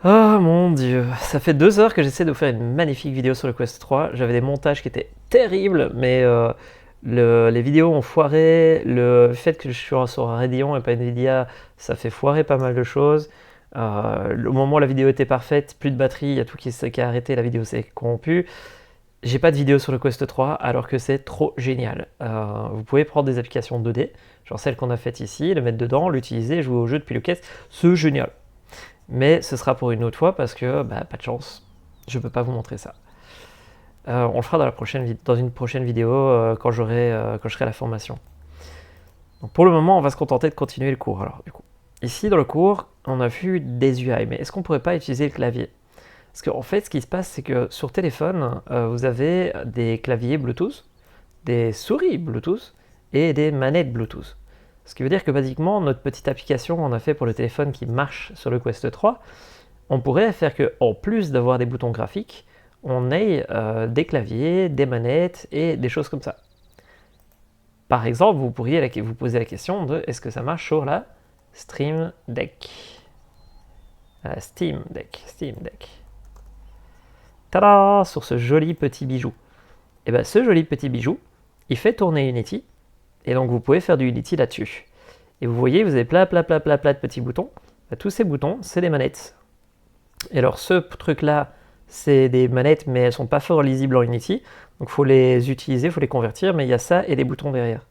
Oh mon dieu, ça fait 2 heures que j'essaie de vous faire une magnifique vidéo sur le Quest 3. J'avais des montages qui étaient terribles, mais les vidéos ont foiré. Le fait que je suis sur un Radeon et pas Nvidia, ça fait foirer pas mal de choses. Au moment où la vidéo était parfaite, plus de batterie, il y a tout qui a arrêté, la vidéo s'est corrompue. J'ai pas de vidéo sur le Quest 3 alors que c'est trop génial. Vous pouvez prendre des applications 2D, genre celle qu'on a faite ici, le mettre dedans, l'utiliser, jouer au jeu depuis le Quest, c'est génial. Mais ce sera pour une autre fois parce que, bah, pas de chance, je peux pas vous montrer ça. On le fera dans une prochaine vidéo quand je serai à la formation. Donc pour le moment, on va se contenter de continuer le cours. Alors, du coup, ici dans le cours, on a vu des UI, mais est-ce qu'on pourrait pas utiliser le clavier? Parce qu'en fait, ce qui se passe, c'est que sur téléphone, vous avez des claviers Bluetooth, des souris Bluetooth et des manettes Bluetooth. Ce qui veut dire que basiquement, notre petite application qu'on a fait pour le téléphone qui marche sur le Quest 3, on pourrait faire que, en plus d'avoir des boutons graphiques, on ait des claviers, des manettes et des choses comme ça. Par exemple, vous pourriez vous poser la question de est-ce que ça marche sur la Stream Deck, Steam Deck, Steam Deck. Tada! Sur ce joli petit bijou. Et bien ce joli petit bijou, il fait tourner Unity, et donc vous pouvez faire du Unity là-dessus. Et vous voyez, vous avez plein de petits boutons. Tous ces boutons, c'est des manettes. Et alors ce truc-là, c'est des manettes, mais elles ne sont pas fort lisibles en Unity. Donc il faut les utiliser, il faut les convertir, mais il y a ça et des boutons derrière.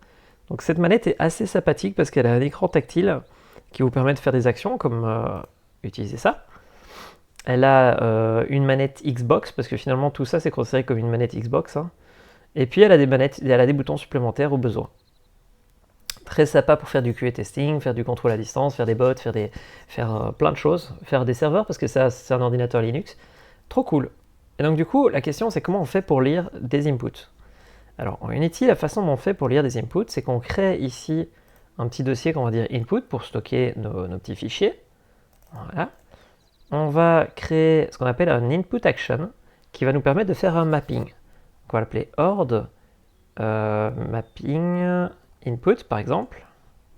Donc cette manette est assez sympathique parce qu'elle a un écran tactile qui vous permet de faire des actions comme utiliser ça. Elle a une manette Xbox, parce que finalement tout ça c'est considéré comme une manette Xbox. Hein. Et puis elle a des boutons supplémentaires au besoin. Très sympa pour faire du QA testing, faire du contrôle à distance, faire des bots, faire plein de choses, faire des serveurs parce que c'est un ordinateur Linux. Trop cool. Et donc du coup, la question c'est comment on fait pour lire des inputs. Alors en Unity, la façon dont on fait pour lire des inputs, c'est qu'on crée ici un petit dossier qu'on va dire input pour stocker nos petits fichiers. Voilà. On va créer ce qu'on appelle un input action qui va nous permettre de faire un mapping. On va l'appeler ord mapping input par exemple.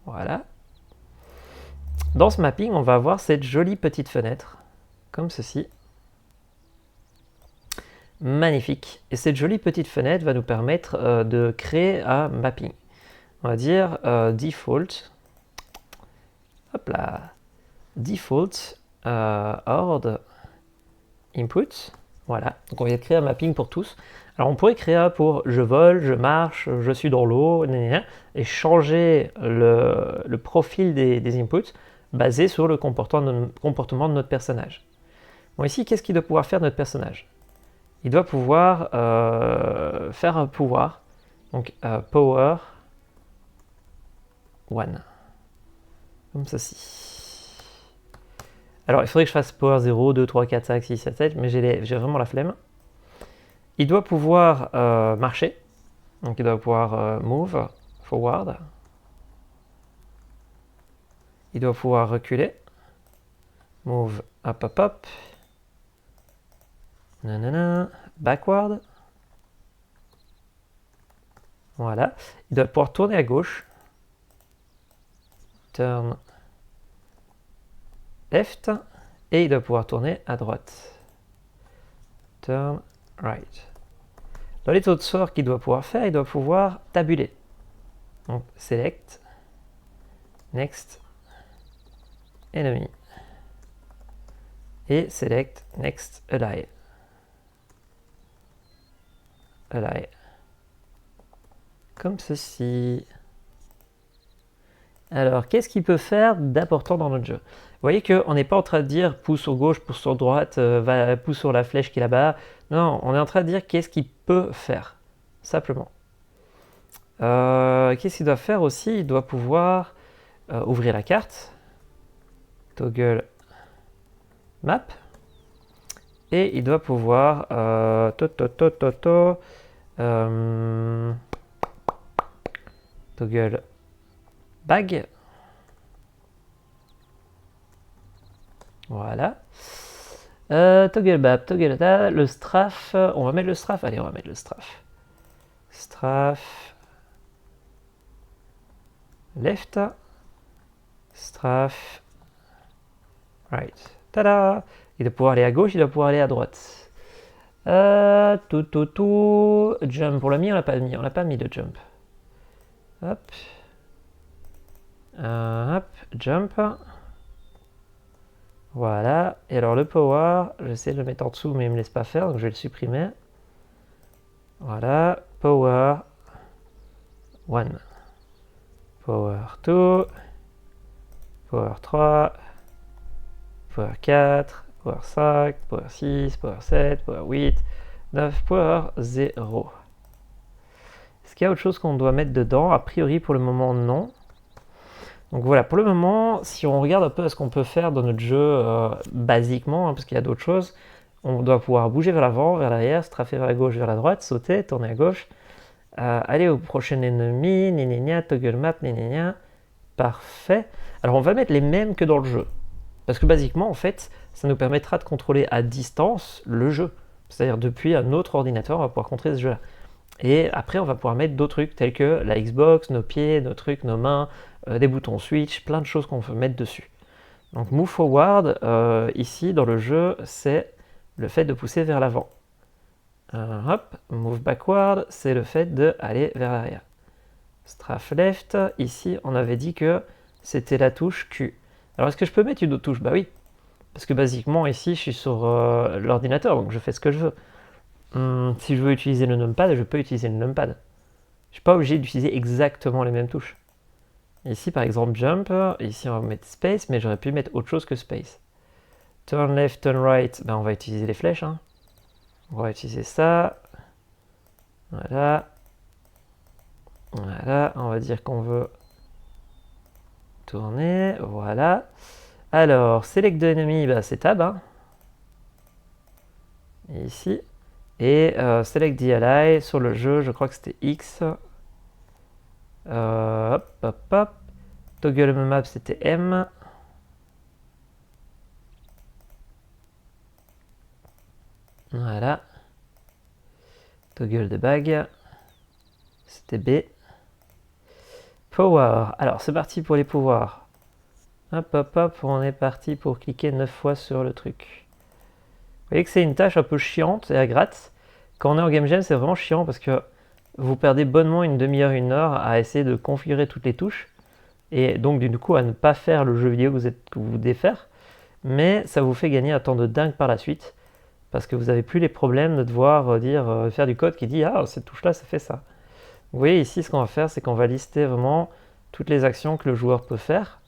Voilà. Dans ce mapping, on va avoir cette jolie petite fenêtre, comme ceci. Magnifique. Et cette jolie petite fenêtre va nous permettre de créer un mapping. On va dire default. Hop là. Default ord input. Voilà. Donc on vient de créer un mapping pour tous. Alors on pourrait créer un pour je vole, je marche, je suis dans l'eau, et changer le profil des inputs basé sur le comportement de notre personnage. Bon, ici, qu'est-ce qu'il doit pouvoir faire notre personnage? Il doit pouvoir faire un pouvoir, donc power 1, comme ceci. Alors, il faudrait que je fasse power 0, 2, 3, 4, 5, 6, 7, 7, mais j'ai vraiment la flemme. Il doit pouvoir marcher, donc il doit pouvoir move forward. Il doit pouvoir reculer, move up, up, up. Nanana, backward. Voilà. Il doit pouvoir tourner à gauche. Turn left. Et il doit pouvoir tourner à droite. Turn right. Dans les autres sorts qu'il doit pouvoir faire, il doit pouvoir tabuler. Donc select, next, enemy. Et select, next, ally. Ally. Comme ceci. Alors, qu'est-ce qu'il peut faire d'important dans notre jeu? Vous voyez qu'on n'est pas en train de dire pouce sur gauche, pouce sur droite, pouce sur la flèche qui est là-bas. Non, on est en train de dire qu'est-ce qu'il peut faire. Simplement. Qu'est-ce qu'il doit faire aussi? Il doit pouvoir ouvrir la carte. Toggle map. Et il doit pouvoir toggle bag. Voilà. Toggle map, toggle data, le strafe. On va mettre le strafe. Allez, on va mettre le strafe. Strafe. Left. Strafe. Right. Tada! Il doit pouvoir aller à gauche, il doit pouvoir aller à droite. Jump, on l'a mis, on l'a pas mis. On l'a pas mis de jump. Hop. Hop, jump. Voilà. Et alors le power, j'essaie de le mettre en dessous, mais il me laisse pas faire, donc je vais le supprimer. Voilà. Power 1. Power 2. Power 3. Power 4. Power 5. Power 6. Power 7. Power 8. 9. Power 0. Est-ce qu'il y a autre chose qu'on doit mettre dedans? A priori, pour le moment, non. Donc voilà, pour le moment, si on regarde un peu ce qu'on peut faire dans notre jeu basiquement, parce qu'il y a d'autres choses, on doit pouvoir bouger vers l'avant, vers l'arrière, strafer vers la gauche, vers la droite, sauter, tourner à gauche, aller au prochain ennemi, gna, toggle map, gna. Parfait. Alors on va mettre les mêmes que dans le jeu. Parce que basiquement, en fait, ça nous permettra de contrôler à distance le jeu. C'est-à-dire depuis un autre ordinateur, on va pouvoir contrôler ce jeu-là. Et après, on va pouvoir mettre d'autres trucs tels que la Xbox, nos pieds, nos trucs, nos mains, des boutons Switch, plein de choses qu'on peut mettre dessus. Donc Move Forward, ici dans le jeu, c'est le fait de pousser vers l'avant. Hop, Move Backward, c'est le fait d'aller vers l'arrière. Strafe Left, ici on avait dit que c'était la touche Q. Alors est-ce que je peux mettre une autre touche? Bah oui, parce que basiquement ici je suis sur l'ordinateur, donc je fais ce que je veux. Si je veux utiliser le numpad, je peux utiliser le numpad. Je suis pas obligé d'utiliser exactement les mêmes touches. Ici par exemple jump, ici on va mettre space, mais j'aurais pu mettre autre chose que space. Turn left, turn right, ben on va utiliser les flèches. Hein. On va utiliser ça. Voilà. Voilà, on va dire qu'on veut tourner, voilà. Alors, select de enemy, bah, c'est tab. Hein. Ici. Et select the ally, sur le jeu, je crois que c'était X. Hop, hop, hop. Toggle map, c'était M. Voilà. Toggle de bag, c'était B. Power. Alors, c'est parti pour les pouvoirs. Hop, hop, hop. On est parti pour cliquer 9 fois sur le truc. Vous voyez que c'est une tâche un peu chiante et à gratte. Quand on est en Game Jam, c'est vraiment chiant parce que vous perdez bonnement une demi-heure, une heure à essayer de configurer toutes les touches. Et donc, du coup, à ne pas faire le jeu vidéo que vous devez faire. Mais ça vous fait gagner un temps de dingue par la suite. Parce que vous n'avez plus les problèmes de devoir faire du code qui dit « Ah, cette touche-là, ça fait ça ». Vous voyez ici, ce qu'on va faire, c'est qu'on va lister vraiment toutes les actions que le joueur peut faire.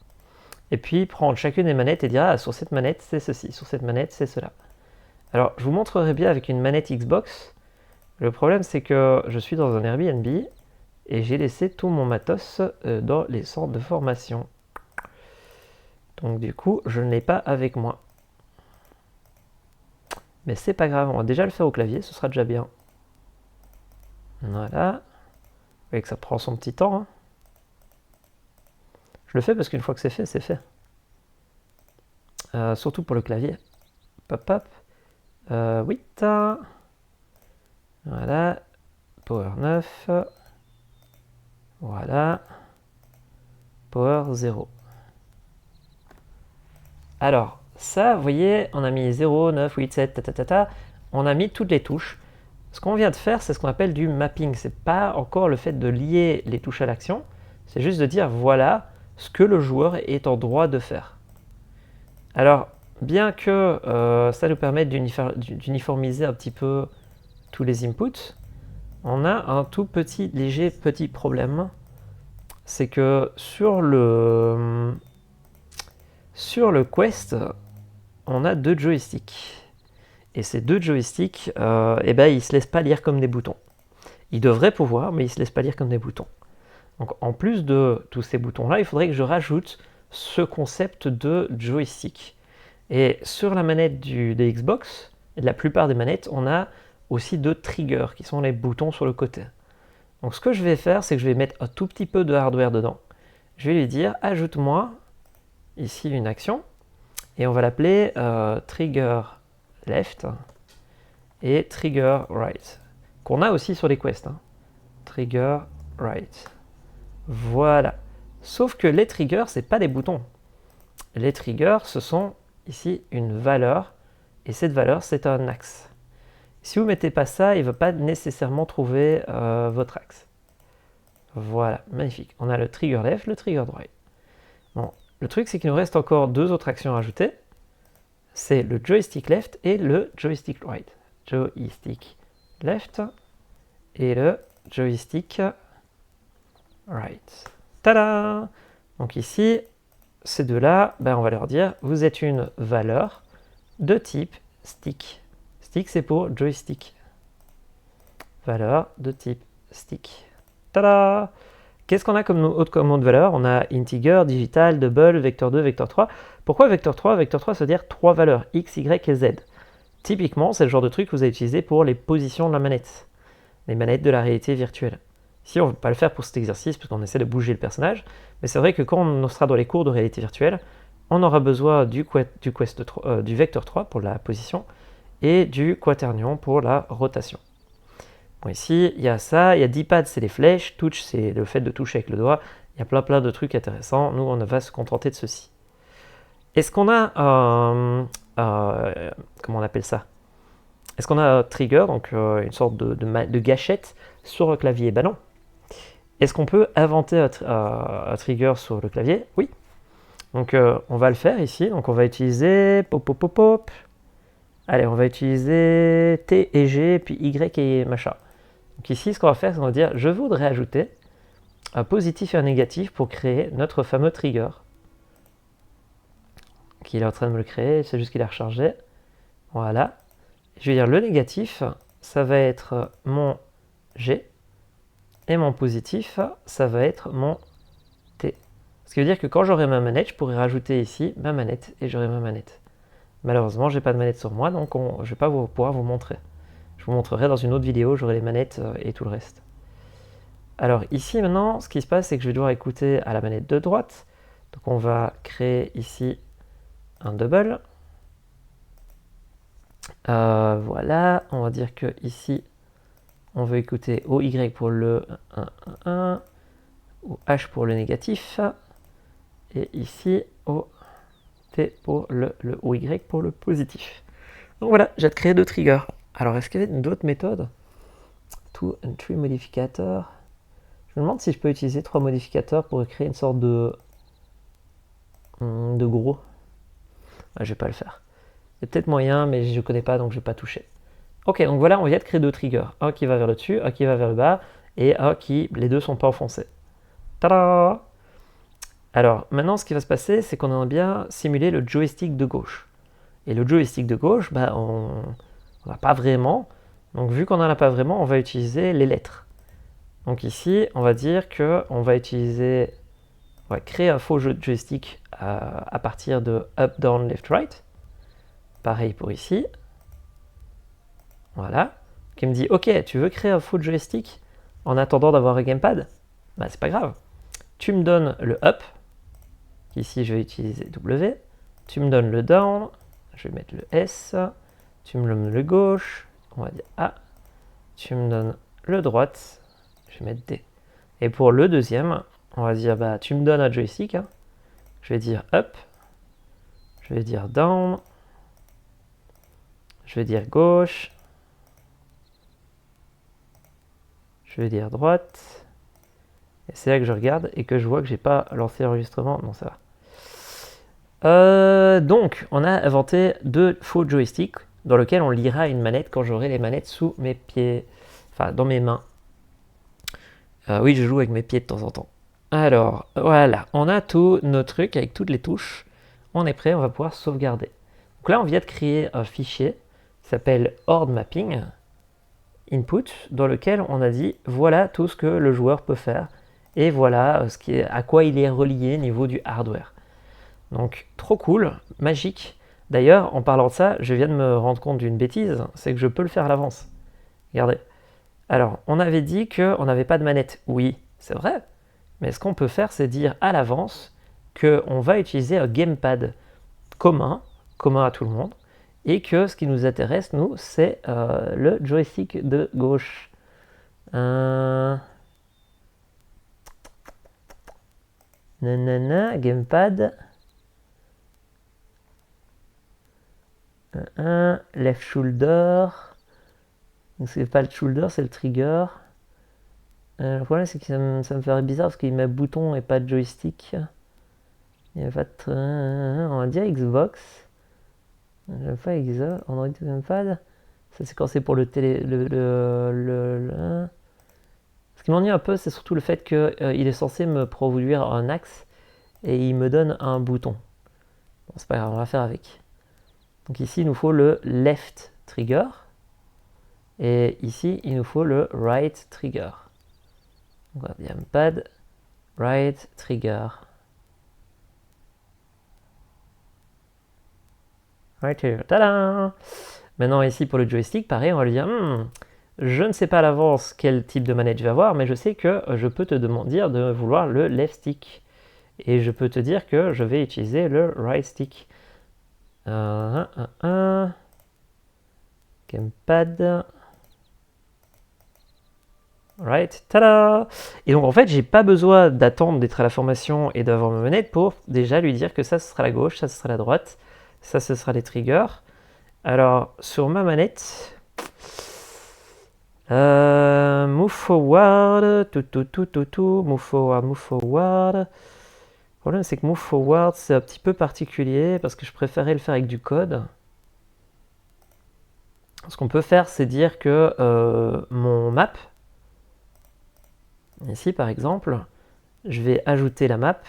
Et puis, prendre chacune des manettes et dire « Ah, sur cette manette, c'est ceci. Sur cette manette, c'est cela. » Alors, je vous montrerai bien avec une manette Xbox. Le problème, c'est que je suis dans un Airbnb et j'ai laissé tout mon matos dans les centres de formation. Donc, du coup, je ne l'ai pas avec moi. Mais c'est pas grave, on va déjà le faire au clavier, ce sera déjà bien. Voilà. Vous voyez que ça prend son petit temps. Hein. Je le fais parce qu'une fois que c'est fait, c'est fait. Surtout pour le clavier. Pop, pop. 8. Voilà. Power 9. Voilà. Power 0. Alors, ça, vous voyez, on a mis 0, 9, 8, 7, ta. On a mis toutes les touches. Ce qu'on vient de faire, c'est ce qu'on appelle du mapping. C'est pas encore le fait de lier les touches à l'action. C'est juste de dire, voilà ce que le joueur est en droit de faire. Alors, bien que ça nous permette d'uniformiser un petit peu tous les inputs, on a un tout léger petit problème. C'est que sur le Quest, on a 2 joysticks. Et ces 2 joysticks, ils ne se laissent pas lire comme des boutons. Ils devraient pouvoir, mais ils ne se laissent pas lire comme des boutons. Donc en plus de tous ces boutons-là, il faudrait que je rajoute ce concept de joystick. Et sur la manette des Xbox, et de la plupart des manettes, on a aussi 2 triggers, qui sont les boutons sur le côté. Donc ce que je vais faire, c'est que je vais mettre un tout petit peu de hardware dedans. Je vais lui dire, ajoute-moi ici une action, et on va l'appeler trigger left et trigger right, qu'on a aussi sur les quests. Hein. Trigger right. Voilà. Sauf que les triggers, c'est pas des boutons. Les triggers, ce sont ici une valeur et cette valeur, c'est un axe. Si vous ne mettez pas ça, il ne va pas nécessairement trouver votre axe. Voilà, magnifique. On a le trigger left, le trigger right. Bon, le truc, c'est qu'il nous reste encore deux autres actions à ajouter. C'est le joystick left et le joystick right. Joystick left et le joystick right. Tada! Donc ici, ces deux-là, ben on va leur dire, vous êtes une valeur de type stick. Stick, c'est pour joystick. Valeur de type stick. Tada! Qu'est-ce qu'on a comme autre commande de valeur? On a integer, digital, double, vecteur 2, vecteur 3. Pourquoi vecteur 3? Vecteur 3, ça veut dire 3 valeurs, x, y et z. Typiquement, c'est le genre de truc que vous allez utiliser pour les positions de la manette. Les manettes de la réalité virtuelle. Ici, on ne va pas le faire pour cet exercice, parce qu'on essaie de bouger le personnage. Mais c'est vrai que quand on sera dans les cours de réalité virtuelle, on aura besoin du vecteur 3 pour la position, et du quaternion pour la rotation. Bon, ici, il y a ça, il y a D-pad, c'est les flèches, touch, c'est le fait de toucher avec le doigt. Il y a plein de trucs intéressants. Nous, on va se contenter de ceci. Est-ce qu'on a comment on appelle ça? Est-ce qu'on a un trigger, donc une sorte de gâchette sur le clavier? Ben non. Est-ce qu'on peut inventer un trigger sur le clavier? Oui. Donc on va le faire ici. Donc on va utiliser pop. Allez, on va utiliser T et G, puis Y et machin. Donc ici, ce qu'on va faire, c'est qu'on va dire, je voudrais ajouter un positif et un négatif pour créer notre fameux trigger. Donc, il est en train de me le créer, c'est juste qu'il a rechargé. Voilà. Je vais dire le négatif, ça va être mon G. Et mon positif, ça va être mon T. Ce qui veut dire que quand j'aurai ma manette, je pourrai rajouter ici ma manette et j'aurai ma manette. Malheureusement, je n'ai pas de manette sur moi, donc je ne vais pas pouvoir vous montrer. Je vous montrerai dans une autre vidéo, j'aurai les manettes et tout le reste. Alors ici maintenant, ce qui se passe, c'est que je vais devoir écouter à la manette de droite. Donc on va créer ici un double. Voilà, on va dire que ici, on veut écouter OY pour le 1, ou H pour le négatif, et ici OT pour le OY pour le positif. Donc voilà, j'ai créé deux triggers. Alors est-ce qu'il y avait d'autres méthodes? To and tree modificator. Je me demande si je peux utiliser 3 modificateurs pour créer une sorte de gros. Je vais pas le faire. Il y a peut-être moyen, mais je ne connais pas, donc je vais pas toucher. Ok, donc voilà, on vient de créer deux triggers. Un qui va vers le dessus, un qui va vers le bas, et un qui, les deux sont pas enfoncés. Tada! Alors, maintenant, ce qui va se passer, c'est qu'on aimerait bien simuler le joystick de gauche. Et le joystick de gauche, bah, on n'a pas vraiment. Donc, vu qu'on n'en a pas vraiment, on va utiliser les lettres. Donc ici, on va dire qu'on va utiliser, on va créer un faux jeu de joystick à partir de up, down, left, right. Pareil pour ici. Voilà. Qui me dit, ok, tu veux créer un faux joystick en attendant d'avoir un gamepad? Bah, c'est pas grave. Tu me donnes le up. Ici, je vais utiliser W. Tu me donnes le down. Je vais mettre le S. Tu me donnes le gauche. On va dire A. Tu me donnes le droite. Je vais mettre D. Et pour le deuxième, on va dire, bah, tu me donnes un joystick. Hein. Je vais dire up. Je vais dire down. Je vais dire gauche. Je vais dire droite. Et c'est là que je regarde et que je vois que j'ai pas lancé l'enregistrement. Non, ça va. Donc, on a inventé deux faux joysticks dans lesquels on lira une manette quand j'aurai les manettes sous mes pieds. Enfin, dans mes mains. Oui, je joue avec mes pieds de temps en temps. Alors, voilà, on a tous nos trucs avec toutes les touches. On est prêt, on va pouvoir sauvegarder. Donc là, on vient de créer un fichier qui s'appelle Horde Mapping Input, dans lequel on a dit voilà tout ce que le joueur peut faire et voilà à quoi il est relié au niveau du hardware. Donc, trop cool, magique. D'ailleurs, en parlant de ça, je viens de me rendre compte d'une bêtise, c'est que je peux le faire à l'avance. Regardez. Alors, on avait dit qu'on n'avait pas de manette. Oui, c'est vrai. Mais ce qu'on peut faire, c'est dire à l'avance qu'on va utiliser un gamepad commun à tout le monde, et que ce qui nous intéresse, nous, c'est le joystick de gauche. Nanana, gamepad. Left shoulder. Donc c'est pas le shoulder, c'est le trigger. Le problème c'est que ça me ferait bizarre parce qu'il met bouton et pas de joystick. Il n'y a pas de... On va dire Xbox. J'aime pas Xbox. Android Gamepad. Ça c'est quand c'est pour le télé... Ce qui m'ennuie un peu, c'est surtout le fait qu'il est censé me produire un axe et il me donne un bouton. Bon, c'est pas grave, on va faire avec. Donc ici, il nous faut le left trigger. Et ici, il nous faut le right trigger. Donc on va dire pad, right trigger. Right trigger. Tada! Maintenant, ici, pour le joystick, pareil, on va lui dire je ne sais pas à l'avance quel type de manette je vais avoir, mais je sais que je peux te dire de vouloir le left stick. Et je peux te dire que je vais utiliser le right stick. Gamepad. Right, tada! Et donc en fait, j'ai pas besoin d'attendre d'être à la formation et d'avoir ma manette pour déjà lui dire que ça, ce sera la gauche, ça, ce sera la droite, ça, ce sera les triggers. Alors, sur ma manette, move forward, move forward, move forward. Le problème, c'est que move forward, c'est un petit peu particulier parce que je préférais le faire avec du code. Ce qu'on peut faire, c'est dire que mon map, ici par exemple, je vais ajouter la map,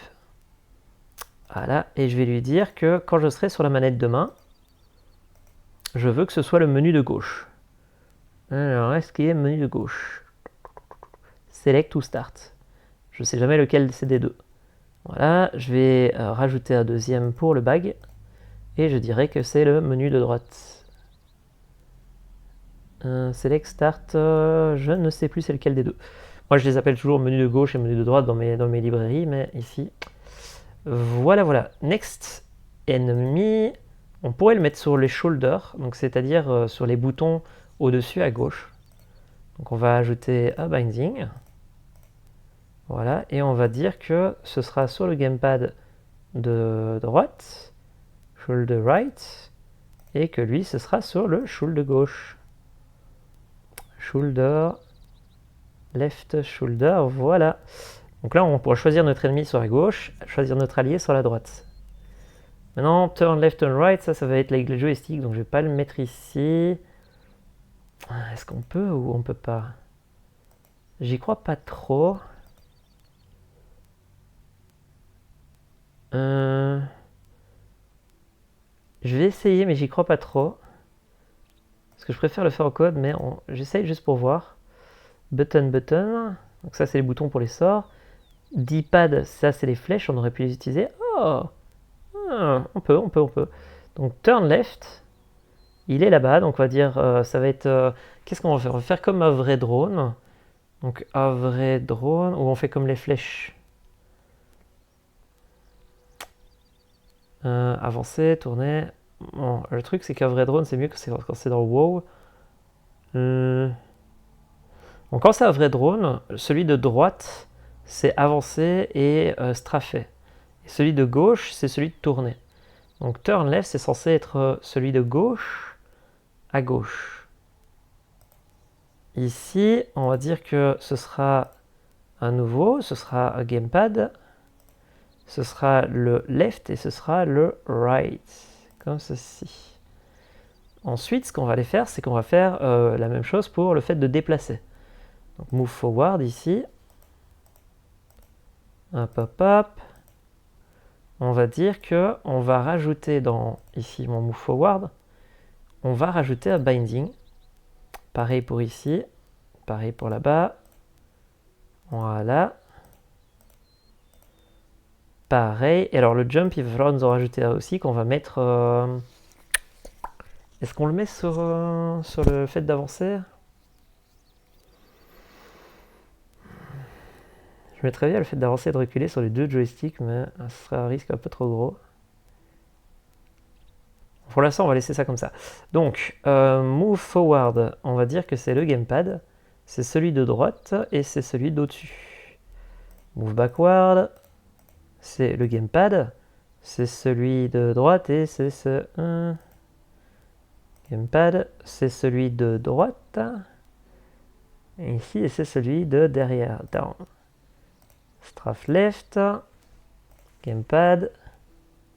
voilà, et je vais lui dire que quand je serai sur la manette de main, je veux que ce soit le menu de gauche. Alors, est-ce qu'il y a le menu de gauche? Select ou Start. Je ne sais jamais lequel c'est des deux. Voilà, je vais rajouter un deuxième pour le bag, et je dirais que c'est le menu de droite. Select, Start, je ne sais plus c'est lequel des deux. Moi, je les appelle toujours menu de gauche et menu de droite dans mes librairies, mais ici... Voilà, voilà. Next Enemy. On pourrait le mettre sur les shoulders, donc c'est-à-dire sur les boutons au-dessus à gauche. Donc on va ajouter un binding. Voilà, et on va dire que ce sera sur le gamepad de droite, shoulder right, et que lui, ce sera sur le shoulder gauche. Shoulder, left shoulder, voilà. Donc là, on pourra choisir notre ennemi sur la gauche, choisir notre allié sur la droite. Maintenant, turn left and right, ça va être avec le joystick, donc je vais pas le mettre ici. Est-ce qu'on peut ou on peut pas? J'y crois pas trop. Je vais essayer, mais j'y crois pas trop. Parce que je préfère le faire au code, mais j'essaye juste pour voir. Button, button. Donc ça, c'est les boutons pour les sorts. D-pad, ça, c'est les flèches, on aurait pu les utiliser. Oh! On peut. Donc turn left. Il est là-bas, donc on va dire, ça va être... Qu'est-ce qu'on va faire? On va faire comme un vrai drone. Donc un vrai drone, où on fait comme les flèches. Avancer, tourner. Bon, le truc, c'est qu'un vrai drone, c'est mieux que quand c'est dans WoW. Donc quand c'est un vrai drone, celui de droite, c'est avancer et strafer. Et celui de gauche, c'est celui de tourner. Donc turn left, c'est censé être celui de gauche à gauche. Ici, on va dire que ce sera un nouveau, ce sera un gamepad, ce sera le left et ce sera le right, comme ceci. Ensuite, ce qu'on va aller faire, c'est qu'on va faire la même chose pour le fait de déplacer. Donc move forward ici. Hop, hop, hop. On va dire que on va rajouter dans ici mon move forward, on va rajouter un binding. Pareil pour ici, pareil pour là-bas. Voilà. Pareil. Et alors le jump, il va falloir nous en rajouter là aussi qu'on va mettre. Est-ce qu'on le met sur le fait d'avancer? Je mettrais bien le fait d'avancer et de reculer sur les deux joysticks, mais ce serait un risque un peu trop gros. Pour l'instant, on va laisser ça comme ça. Donc, move forward, on va dire que c'est le gamepad. C'est celui de droite et c'est celui d'au-dessus. Move backward, c'est le gamepad. C'est celui de droite et c'est ce... Gamepad, c'est celui de droite. Et ici, c'est celui de derrière. Down. Strafe left. Gamepad.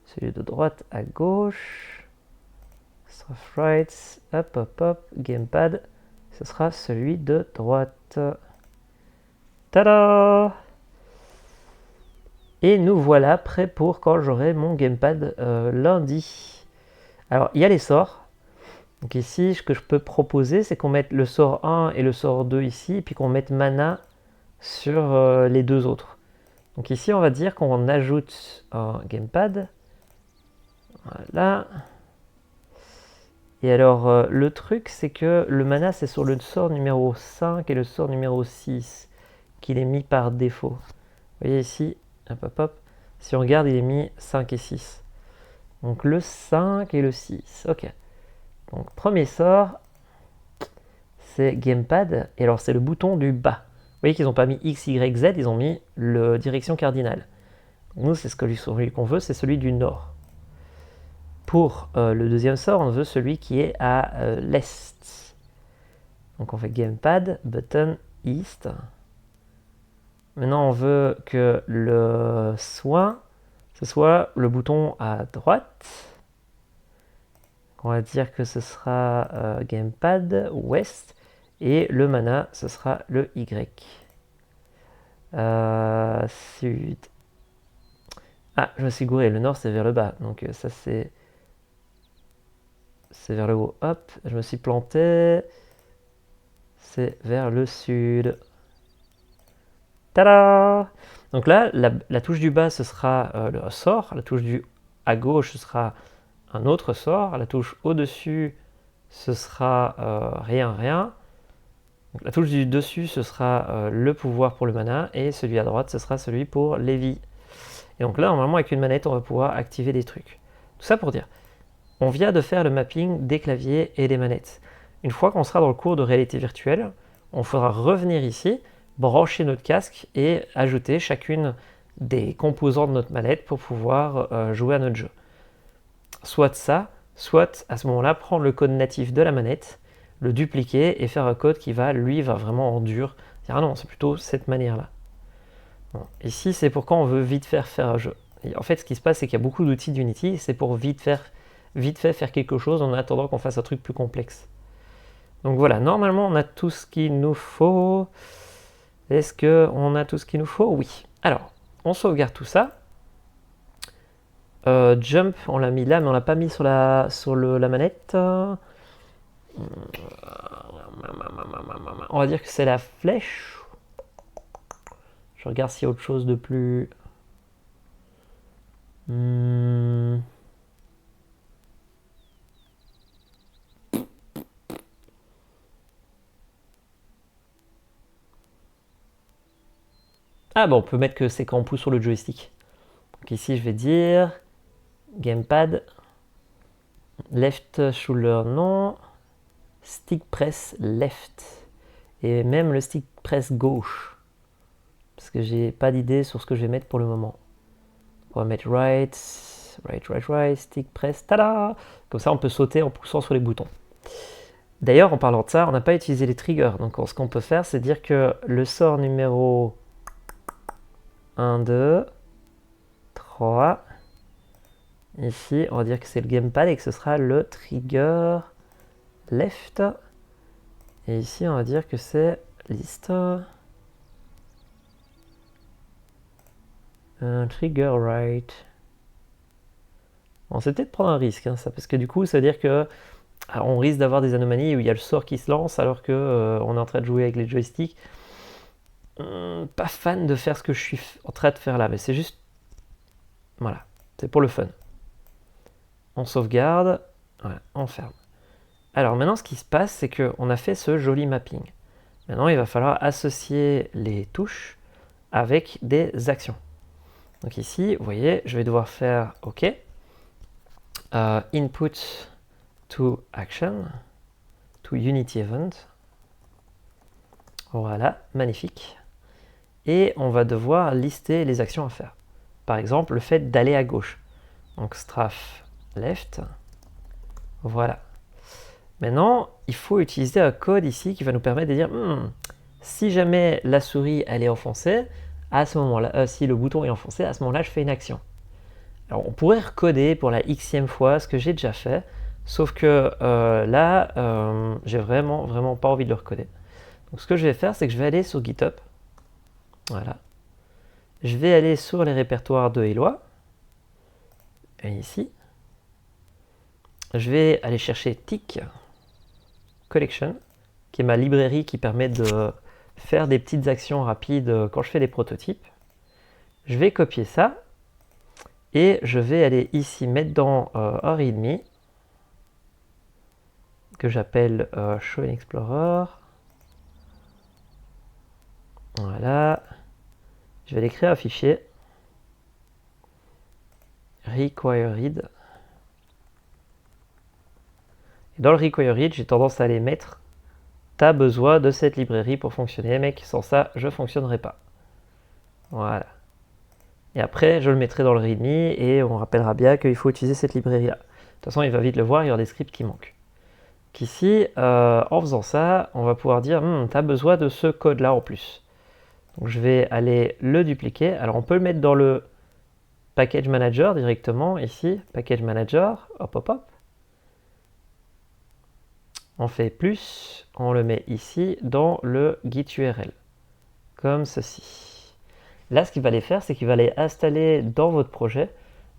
Celui de droite à gauche. Strafe right. Hop, hop, hop. Gamepad. Ce sera celui de droite. Tada! Et nous voilà prêts pour quand j'aurai mon gamepad lundi. Alors, il y a les sorts. Donc ici, ce que je peux proposer, c'est qu'on mette le sort 1 et le sort 2 ici, et puis qu'on mette mana sur les deux autres. Donc ici, on va dire qu'on ajoute un gamepad. Voilà. Et alors, le truc, c'est que le mana, c'est sur le sort numéro 5 et le sort numéro 6 qu'il est mis par défaut. Vous voyez ici, hop, hop, hop. Si on regarde, il est mis 5 et 6. Donc le 5 et le 6. Ok. Donc premier sort, c'est Gamepad. Et alors c'est le bouton du bas. Vous voyez qu'ils n'ont pas mis X, Y, Z, ils ont mis le direction cardinale. Nous, c'est celui qu'on veut, c'est celui du nord. Pour le deuxième sort, on veut celui qui est à l'est. Donc on fait Gamepad, button east. Maintenant, on veut que le soin, ce soit le bouton à droite. On va dire que ce sera Gamepad West et le mana ce sera le Y. Sud. Ah, je me suis gouré, le nord c'est vers le bas, donc ça c'est vers le haut. Hop, je me suis planté. C'est vers le sud. Tada! Donc là, la touche du bas ce sera le sort, la touche à gauche ce sera un autre sort, la touche au-dessus ce sera rien, rien. Donc, la touche du dessus ce sera le pouvoir pour le mana et celui à droite ce sera celui pour les vies. Et donc là normalement avec une manette on va pouvoir activer des trucs. Tout ça pour dire, on vient de faire le mapping des claviers et des manettes. Une fois qu'on sera dans le cours de réalité virtuelle, on faudra revenir ici, brancher notre casque et ajouter chacune des composants de notre manette pour pouvoir jouer à notre jeu. Soit ça, soit à ce moment-là prendre le code natif de la manette, le dupliquer et faire un code qui va vraiment en dur. Ah non, c'est plutôt cette manière-là. Bon. Ici, c'est pour quand on veut vite faire un jeu. Et en fait, ce qui se passe, c'est qu'il y a beaucoup d'outils d'Unity, c'est pour vite fait faire quelque chose en attendant qu'on fasse un truc plus complexe. Donc voilà, normalement, on a tout ce qu'il nous faut. Est-ce qu'on a tout ce qu'il nous faut? Oui. Alors, on sauvegarde tout ça. Jump, on l'a mis là, mais on l'a pas mis sur la manette. On va dire que c'est la flèche. Je regarde s'il y a autre chose de plus... Ah bon, on peut mettre que c'est quand on pousse sur le joystick. Donc ici, je vais dire... Gamepad. Left shoulder, non. Stick press left. Et même le stick press gauche. Parce que j'ai pas d'idée sur ce que je vais mettre pour le moment. On va mettre right, stick press, tada! Comme ça, on peut sauter en poussant sur les boutons. D'ailleurs, en parlant de ça, on n'a pas utilisé les triggers. Donc, ce qu'on peut faire, c'est dire que le sort numéro 1, 2, 3, ici, on va dire que c'est le gamepad et que ce sera le trigger left. Et ici, on va dire que c'est list. Trigger right. Bon, c'est peut-être prendre un risque, hein, ça, parce que du coup, ça veut dire que on risque d'avoir des anomalies où il y a le sort qui se lance alors que on est en train de jouer avec les joysticks. Pas fan de faire ce que je suis en train de faire là, mais c'est juste... Voilà, c'est pour le fun. On sauvegarde, voilà, on ferme. Alors maintenant, ce qui se passe, c'est qu'on a fait ce joli mapping. Maintenant, il va falloir associer les touches avec des actions. Donc ici, vous voyez, je vais devoir faire OK. Input to action, to Unity event. Voilà, magnifique. Et on va devoir lister les actions à faire. Par exemple, le fait d'aller à gauche. Donc strafe left. Voilà. Maintenant, il faut utiliser un code ici qui va nous permettre de dire si jamais la souris elle est enfoncée, à ce moment-là, si le bouton est enfoncé, à ce moment-là, je fais une action. Alors, on pourrait recoder pour la xème fois ce que j'ai déjà fait, sauf que là, j'ai vraiment pas envie de le recoder. Donc, ce que je vais faire, c'est que je vais aller sur GitHub. Voilà. Je vais aller sur les répertoires de Eloi. Et ici. Je vais aller chercher Tick Collection, qui est ma librairie qui permet de faire des petites actions rapides quand je fais des prototypes. Je vais copier ça et je vais aller ici mettre dans un README que j'appelle Show in Explorer. Voilà. Je vais aller créer un fichier required. Et dans le required, j'ai tendance à aller mettre t'as besoin de cette librairie pour fonctionner, mec, sans ça, je fonctionnerai pas. Voilà. Et après, je le mettrai dans le README et on rappellera bien qu'il faut utiliser cette librairie-là. De toute façon, il va vite le voir, il y aura des scripts qui manquent. Qu'ici, en faisant ça, on va pouvoir dire tu as besoin de ce code-là en plus. Donc je vais aller le dupliquer. Alors on peut le mettre dans le package manager directement, ici, package manager, hop hop hop. On fait plus, on le met ici dans le git URL, comme ceci. Là, ce qu'il va aller faire, c'est qu'il va aller installer dans votre projet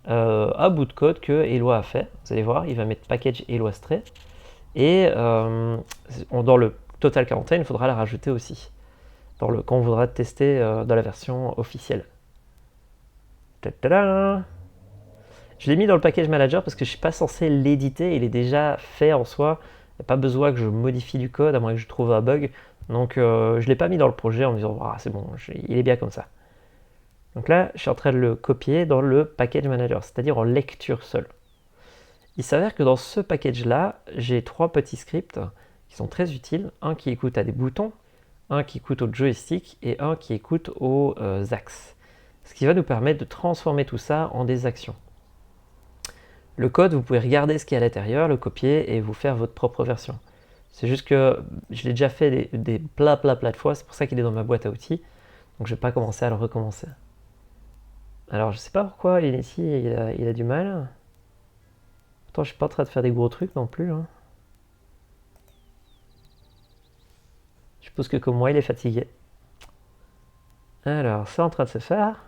un bout de code que Eloi a fait. Vous allez voir, il va mettre package Eloi Stray. Et dans le Total Quarantine, il faudra la rajouter aussi, quand on voudra tester dans la version officielle. Je l'ai mis dans le package manager parce que je ne suis pas censé l'éditer, il est déjà fait en soi. Il n'y a pas besoin que je modifie du code, à moins que je trouve un bug. Donc je ne l'ai pas mis dans le projet en me disant c'est bon, il est bien comme ça. Donc là, je suis en train de le copier dans le package manager, c'est-à-dire en lecture seule. Il s'avère que dans ce package-là, j'ai 3 petits scripts qui sont très utiles. Un qui écoute à des boutons, un qui écoute au joystick et un qui écoute aux axes. Ce qui va nous permettre de transformer tout ça en des actions. Le code, vous pouvez regarder ce qu'il y a à l'intérieur, le copier et vous faire votre propre version. C'est juste que je l'ai déjà fait des plein de fois, c'est pour ça qu'il est dans ma boîte à outils. Donc je ne vais pas commencer à le recommencer. Alors je ne sais pas pourquoi Unity il a du mal. Pourtant, je suis pas en train de faire des gros trucs non plus. Hein. Je suppose que comme moi, il est fatigué. Alors, c'est en train de se faire.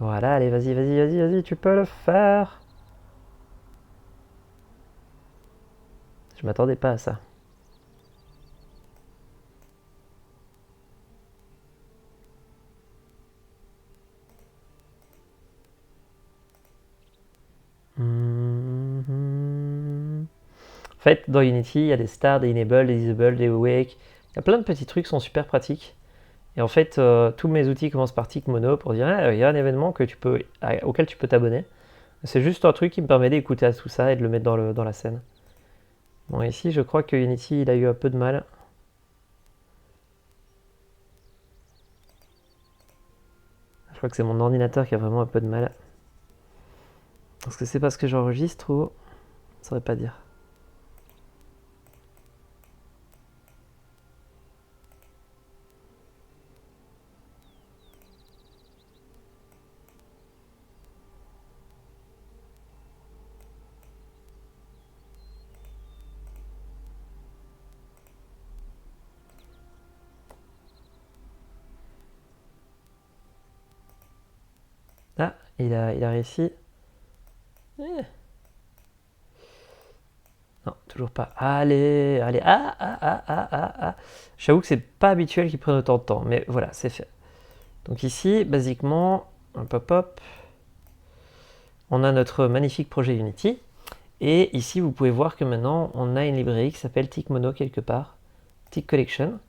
Voilà, allez, vas-y, tu peux le faire. Je m'attendais pas à ça. En fait, dans Unity, il y a des stars, des enable, des disable, des awake. Il y a plein de petits trucs qui sont super pratiques. Et en fait, tous mes outils commencent par Tick Mono pour dire il y a un événement auquel tu peux t'abonner. C'est juste un truc qui me permet d'écouter à tout ça et de le mettre dans la scène. Bon, ici, je crois que Unity, il a eu un peu de mal. Je crois que c'est mon ordinateur qui a vraiment un peu de mal. Est-ce que c'est parce que j'enregistre ou... Je ne saurais pas dire. Ah, il a réussi. Non, toujours pas. Allez. Ah. J'avoue que c'est pas habituel qu'ils prennent autant de temps, mais voilà, c'est fait. Donc ici, basiquement, hop, on a notre magnifique projet Unity. Et ici, vous pouvez voir que maintenant, on a une librairie qui s'appelle Tick Mono quelque part. Tick Collection.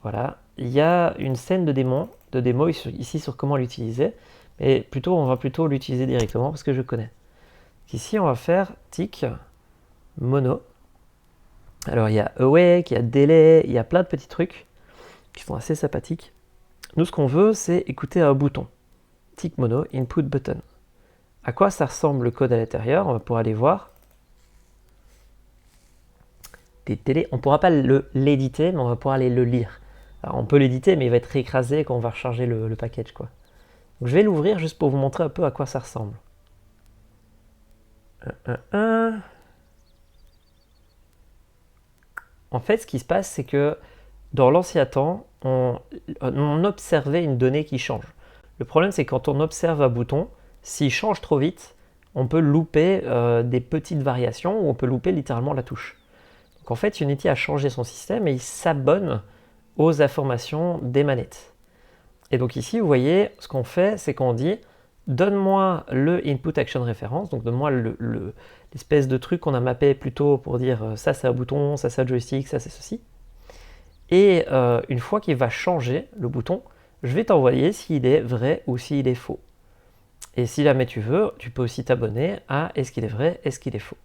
Voilà. Il y a une scène de démo ici sur comment l'utiliser. Mais on va plutôt l'utiliser directement parce que je connais. Ici, on va faire Tick Mono. Alors, il y a awake, il y a delay, il y a plein de petits trucs qui sont assez sympathiques. Nous, ce qu'on veut, c'est écouter un bouton. Tick Mono, input button. à quoi ça ressemble le code à l'intérieur. On va pouvoir aller voir. On ne pourra pas l'éditer, mais on va pouvoir aller le lire. Alors, on peut l'éditer, mais il va être écrasé quand on va recharger le package, quoi. Donc, je vais l'ouvrir juste pour vous montrer un peu à quoi ça ressemble. En fait, ce qui se passe, c'est que dans l'ancien temps, on observait une donnée qui change. Le problème, c'est que quand on observe un bouton, s'il change trop vite, on peut louper des petites variations ou on peut louper littéralement la touche. Donc en fait, Unity a changé son système et il s'abonne aux informations des manettes. Et donc ici, vous voyez, ce qu'on fait, c'est qu'on dit donne-moi le input action reference, donc donne-moi l'espèce de truc qu'on a mappé plutôt pour dire ça c'est un bouton, ça c'est un joystick, ça c'est ceci. Et une fois qu'il va changer le bouton, je vais t'envoyer s'il est vrai ou s'il est faux. Et si jamais tu veux, tu peux aussi t'abonner à est-ce qu'il est vrai, est-ce qu'il est faux.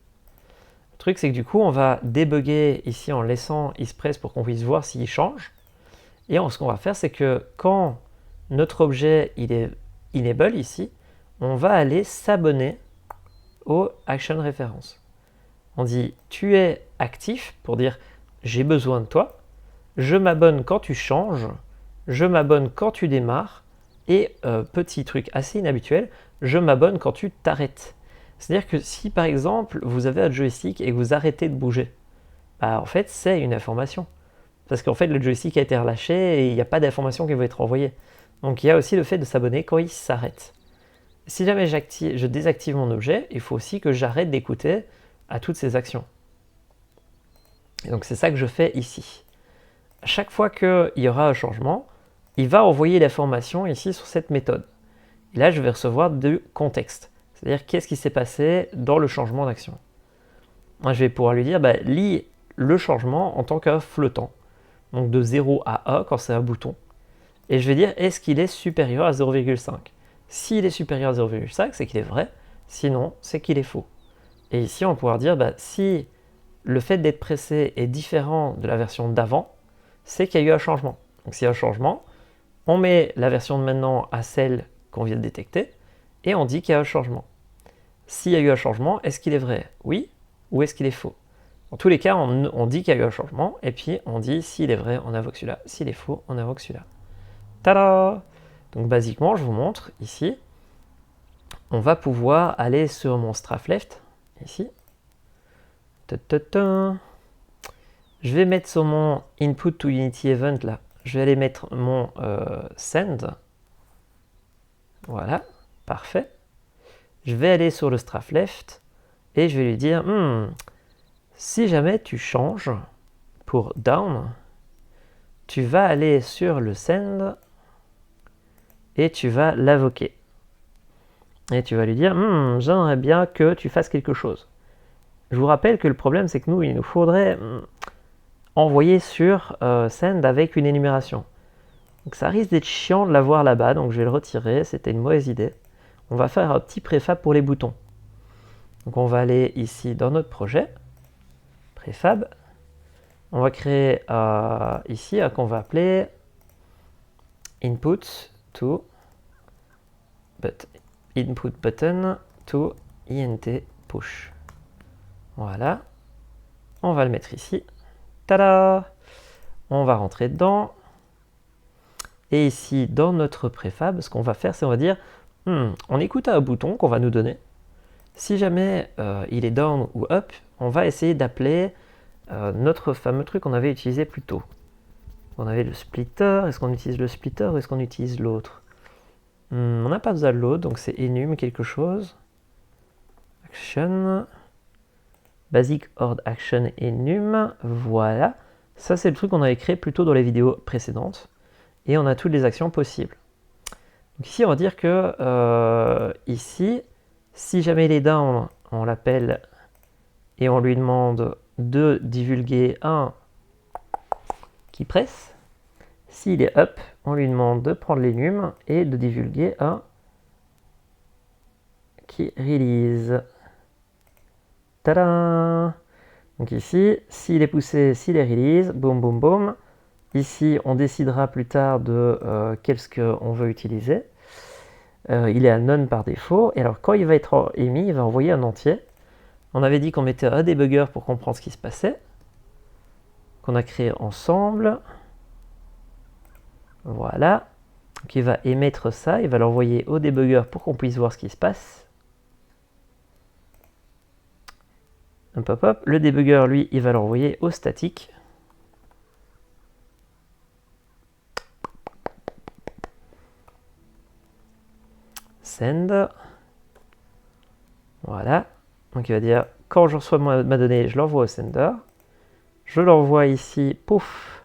Le truc c'est que du coup on va débugger ici en laissant isPress pour qu'on puisse voir s'il change. Et ce qu'on va faire c'est que quand notre objet il est enable ici, on va aller s'abonner au action reference. On dit tu es actif pour dire j'ai besoin de toi, je m'abonne quand tu changes, je m'abonne quand tu démarres, et petit truc assez inhabituel, je m'abonne quand tu t'arrêtes. C'est-à-dire que si par exemple vous avez un joystick et que vous arrêtez de bouger, bah, en fait c'est une information. Parce qu'en fait le joystick a été relâché et il n'y a pas d'information qui va être envoyée. Donc il y a aussi le fait de s'abonner quand il s'arrête. Si jamais je désactive mon objet, il faut aussi que j'arrête d'écouter à toutes ces actions. Et donc c'est ça que je fais ici. À chaque fois qu'il y aura un changement, il va envoyer l'information ici sur cette méthode. Et là, je vais recevoir du contexte. C'est-à-dire qu'est-ce qui s'est passé dans le changement d'action. Moi, je vais pouvoir lui dire, lis le changement en tant que flottant. Donc de 0 à 1 quand c'est un bouton. Et je vais dire, est-ce qu'il est supérieur à 0,5 ? S'il est supérieur à 0,5, c'est qu'il est vrai. Sinon, c'est qu'il est faux. Et ici, on va pouvoir dire, si le fait d'être pressé est différent de la version d'avant, c'est qu'il y a eu un changement. Donc s'il y a un changement, on met la version de maintenant à celle qu'on vient de détecter, et on dit qu'il y a un changement. S'il y a eu un changement, est-ce qu'il est vrai ? Oui, ou est-ce qu'il est faux ? Dans tous les cas, on dit qu'il y a eu un changement, et puis on dit s'il est vrai, on invoque celui-là, s'il est faux, on invoque celui-là. Tada ! Donc basiquement, je vous montre ici, on va pouvoir aller sur mon strafe left, ici. Je vais mettre sur mon input to Unity event là, je vais aller mettre mon send. Voilà, parfait. Je vais aller sur le strafe left et je vais lui dire si jamais tu changes pour down, tu vas aller sur le send et tu vas l'invoquer. Et tu vas lui dire j'aimerais bien que tu fasses quelque chose. Je vous rappelle que le problème c'est que il nous faudrait envoyer sur send avec une énumération. Donc ça risque d'être chiant de l'avoir là-bas, donc je vais le retirer, c'était une mauvaise idée. On va faire un petit préfab pour les boutons. Donc on va aller ici dans notre projet, préfab. On va créer ici qu'on va appeler input button to int push. Voilà. On va le mettre ici. Tada! On va rentrer dedans. Et ici, dans notre préfab, ce qu'on va faire, c'est on va dire on écoute un bouton qu'on va nous donner. Si jamais il est down ou up, on va essayer d'appeler notre fameux truc qu'on avait utilisé plus tôt. On avait le splitter. Est-ce qu'on utilise le splitter ou est-ce qu'on utilise l'autre? On n'a pas besoin de l'autre, donc c'est enum quelque chose. Action. Basic ord action enum. Voilà. Ça, c'est le truc qu'on avait créé plus tôt dans les vidéos précédentes. Et on a toutes les actions possibles. Donc ici, on va dire que ici, si jamais il est down, on l'appelle et on lui demande de divulguer un qui presse. S'il est up, on lui demande de prendre l'enum et de divulguer un qui release. Tadam! Donc ici, s'il est poussé, s'il est release, boum boum boum. Ici, on décidera plus tard de qu'est-ce qu'on veut utiliser. il est à none par défaut. Et alors quand il va être émis, il va envoyer un entier. On avait dit qu'on mettait un debugger pour comprendre ce qui se passait, qu'on a créé ensemble. Voilà. Donc il va émettre ça, il va l'envoyer au debugger pour qu'on puisse voir ce qui se passe. Hop, hop, hop. Le debugger, lui, il va l'envoyer au statique. Send. Voilà. Donc il va dire, quand je reçois ma donnée, je l'envoie au sender. Je l'envoie ici, pouf,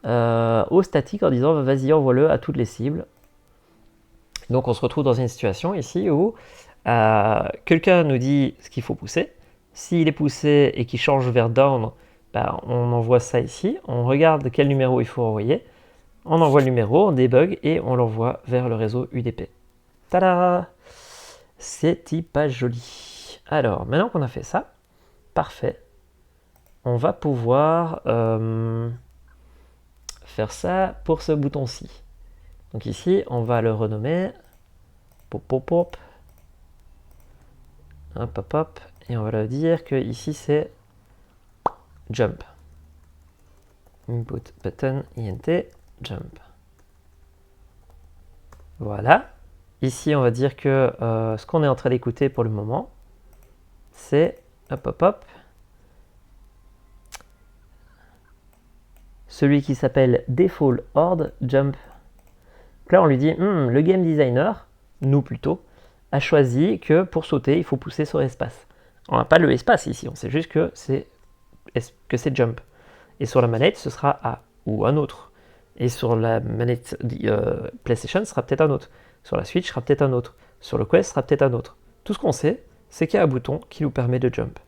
au statique en disant, vas-y, envoie-le à toutes les cibles. Donc on se retrouve dans une situation ici où quelqu'un nous dit ce qu'il faut pousser. S'il est poussé et qu'il change vers down, bah, on envoie ça ici. On regarde quel numéro il faut envoyer. On envoie le numéro, on débug et on l'envoie vers le réseau UDP. Tada! C'est pas joli. Alors, maintenant qu'on a fait ça, parfait. On va pouvoir faire ça pour ce bouton-ci. Donc ici, on va le renommer. Pop, pop, pop. Hop, hop, hop. Et on va leur dire que ici, c'est jump. Input button int jump. Voilà. Ici, on va dire que ce qu'on est en train d'écouter pour le moment, c'est hop, hop, hop. Celui qui s'appelle default horde jump. Donc là, on lui dit, le game designer, nous plutôt, a choisi que pour sauter, il faut pousser sur espace. On n'a pas le espace ici, on sait juste que c'est jump. Et sur la manette, ce sera A ou un autre. Et sur la manette PlayStation, ce sera peut-être un autre. Sur la Switch, ce sera peut-être un autre. Sur le Quest, ce sera peut-être un autre. Tout ce qu'on sait, c'est qu'il y a un bouton qui nous permet de jump.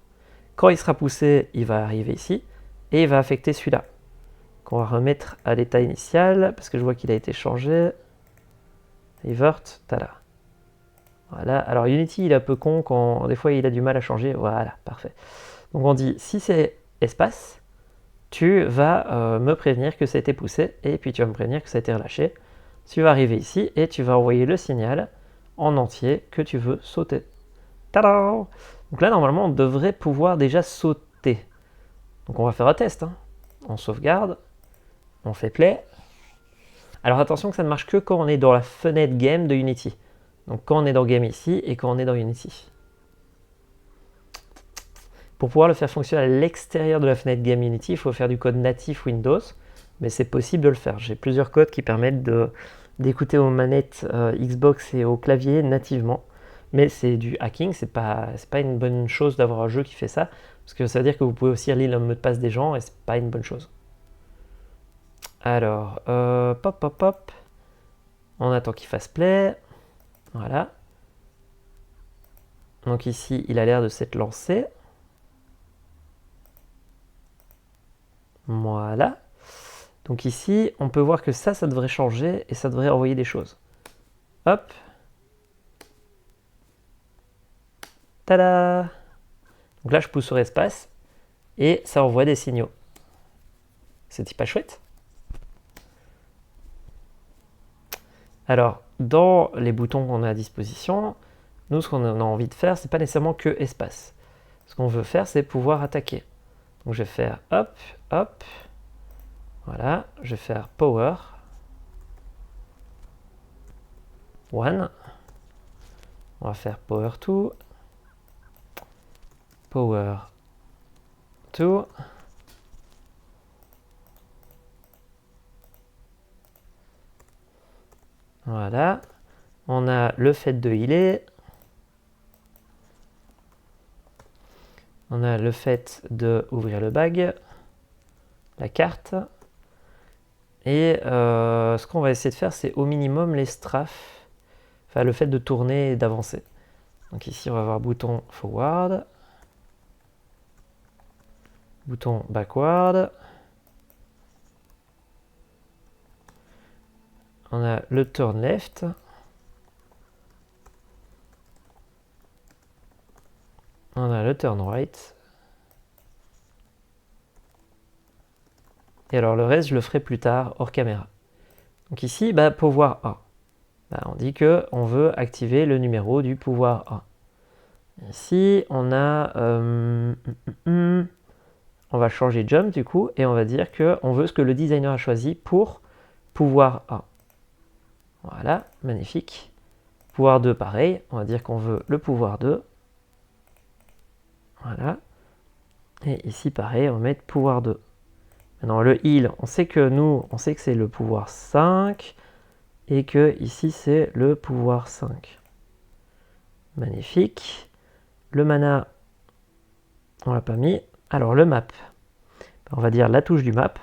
Quand il sera poussé, il va arriver ici et il va affecter celui-là. Qu'on va remettre à l'état initial parce que je vois qu'il a été changé. Revert, tada. Voilà. Alors Unity, il est un peu con quand des fois il a du mal à changer. Voilà, parfait. Donc on dit si c'est espace, tu vas me prévenir que ça a été poussé et puis tu vas me prévenir que ça a été relâché. Tu vas arriver ici et tu vas envoyer le signal en entier que tu veux sauter. Tada! Donc là, normalement, on devrait pouvoir déjà sauter. Donc on va faire un test. Hein. On sauvegarde, on fait play. Alors attention que ça ne marche que quand on est dans la fenêtre game de Unity. Donc quand on est dans game ici et quand on est dans Unity. Pour pouvoir le faire fonctionner à l'extérieur de la fenêtre game Unity, il faut faire du code natif Windows. Mais c'est possible de le faire. J'ai plusieurs codes qui permettent d'écouter aux manettes Xbox et au clavier nativement. Mais c'est du hacking, c'est pas une bonne chose d'avoir un jeu qui fait ça. Parce que ça veut dire que vous pouvez aussi lire le mot de passe des gens et c'est pas une bonne chose. Alors, pop, pop, pop. On attend qu'il fasse play. Voilà. Donc ici, il a l'air de s'être lancé. Voilà. Donc ici, on peut voir que ça devrait changer et ça devrait envoyer des choses. Hop. Tada! Donc là, je pousse sur espace et ça envoie des signaux. C'est pas chouette? Alors, dans les boutons qu'on a à disposition, nous, ce qu'on a envie de faire, c'est pas nécessairement que espace. Ce qu'on veut faire, c'est pouvoir attaquer. Donc, je vais faire hop, hop. Voilà, je vais faire power. 1. On va faire power 2. Power 2. Voilà. On a le fait de healer. On a le fait de ouvrir le bag. La carte. Et ce qu'on va essayer de faire, c'est au minimum les strafes. Enfin, le fait de tourner et d'avancer. Donc ici, on va avoir bouton forward. Bouton backward. On a le turn left. On a le turn right. Et alors le reste, je le ferai plus tard hors caméra. Donc ici, pour voir A. On dit qu'on veut activer le numéro du pouvoir A. Ici, on a... on va changer jump du coup, et on va dire qu'on veut ce que le designer a choisi pour pouvoir A. Voilà, magnifique. Pouvoir 2, pareil, on va dire qu'on veut le pouvoir 2. Voilà. Et ici, pareil, on va mettre pouvoir 2. Maintenant, le heal, on sait que c'est le pouvoir 5, et que ici, c'est le pouvoir 5. Magnifique. Le mana, on l'a pas mis. Alors, le map, on va dire la touche du map.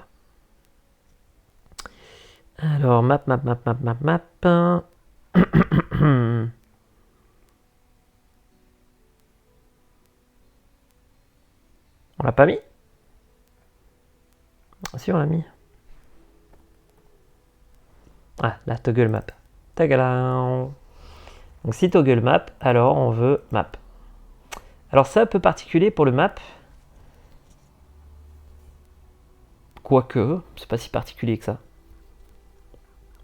Alors, map. On l'a pas mis? Si, on l'a mis. Ah, la toggle map. Tagala. Donc, si toggle map, alors on veut map. Alors, c'est un peu particulier pour le map. Quoique, c'est pas si particulier que ça.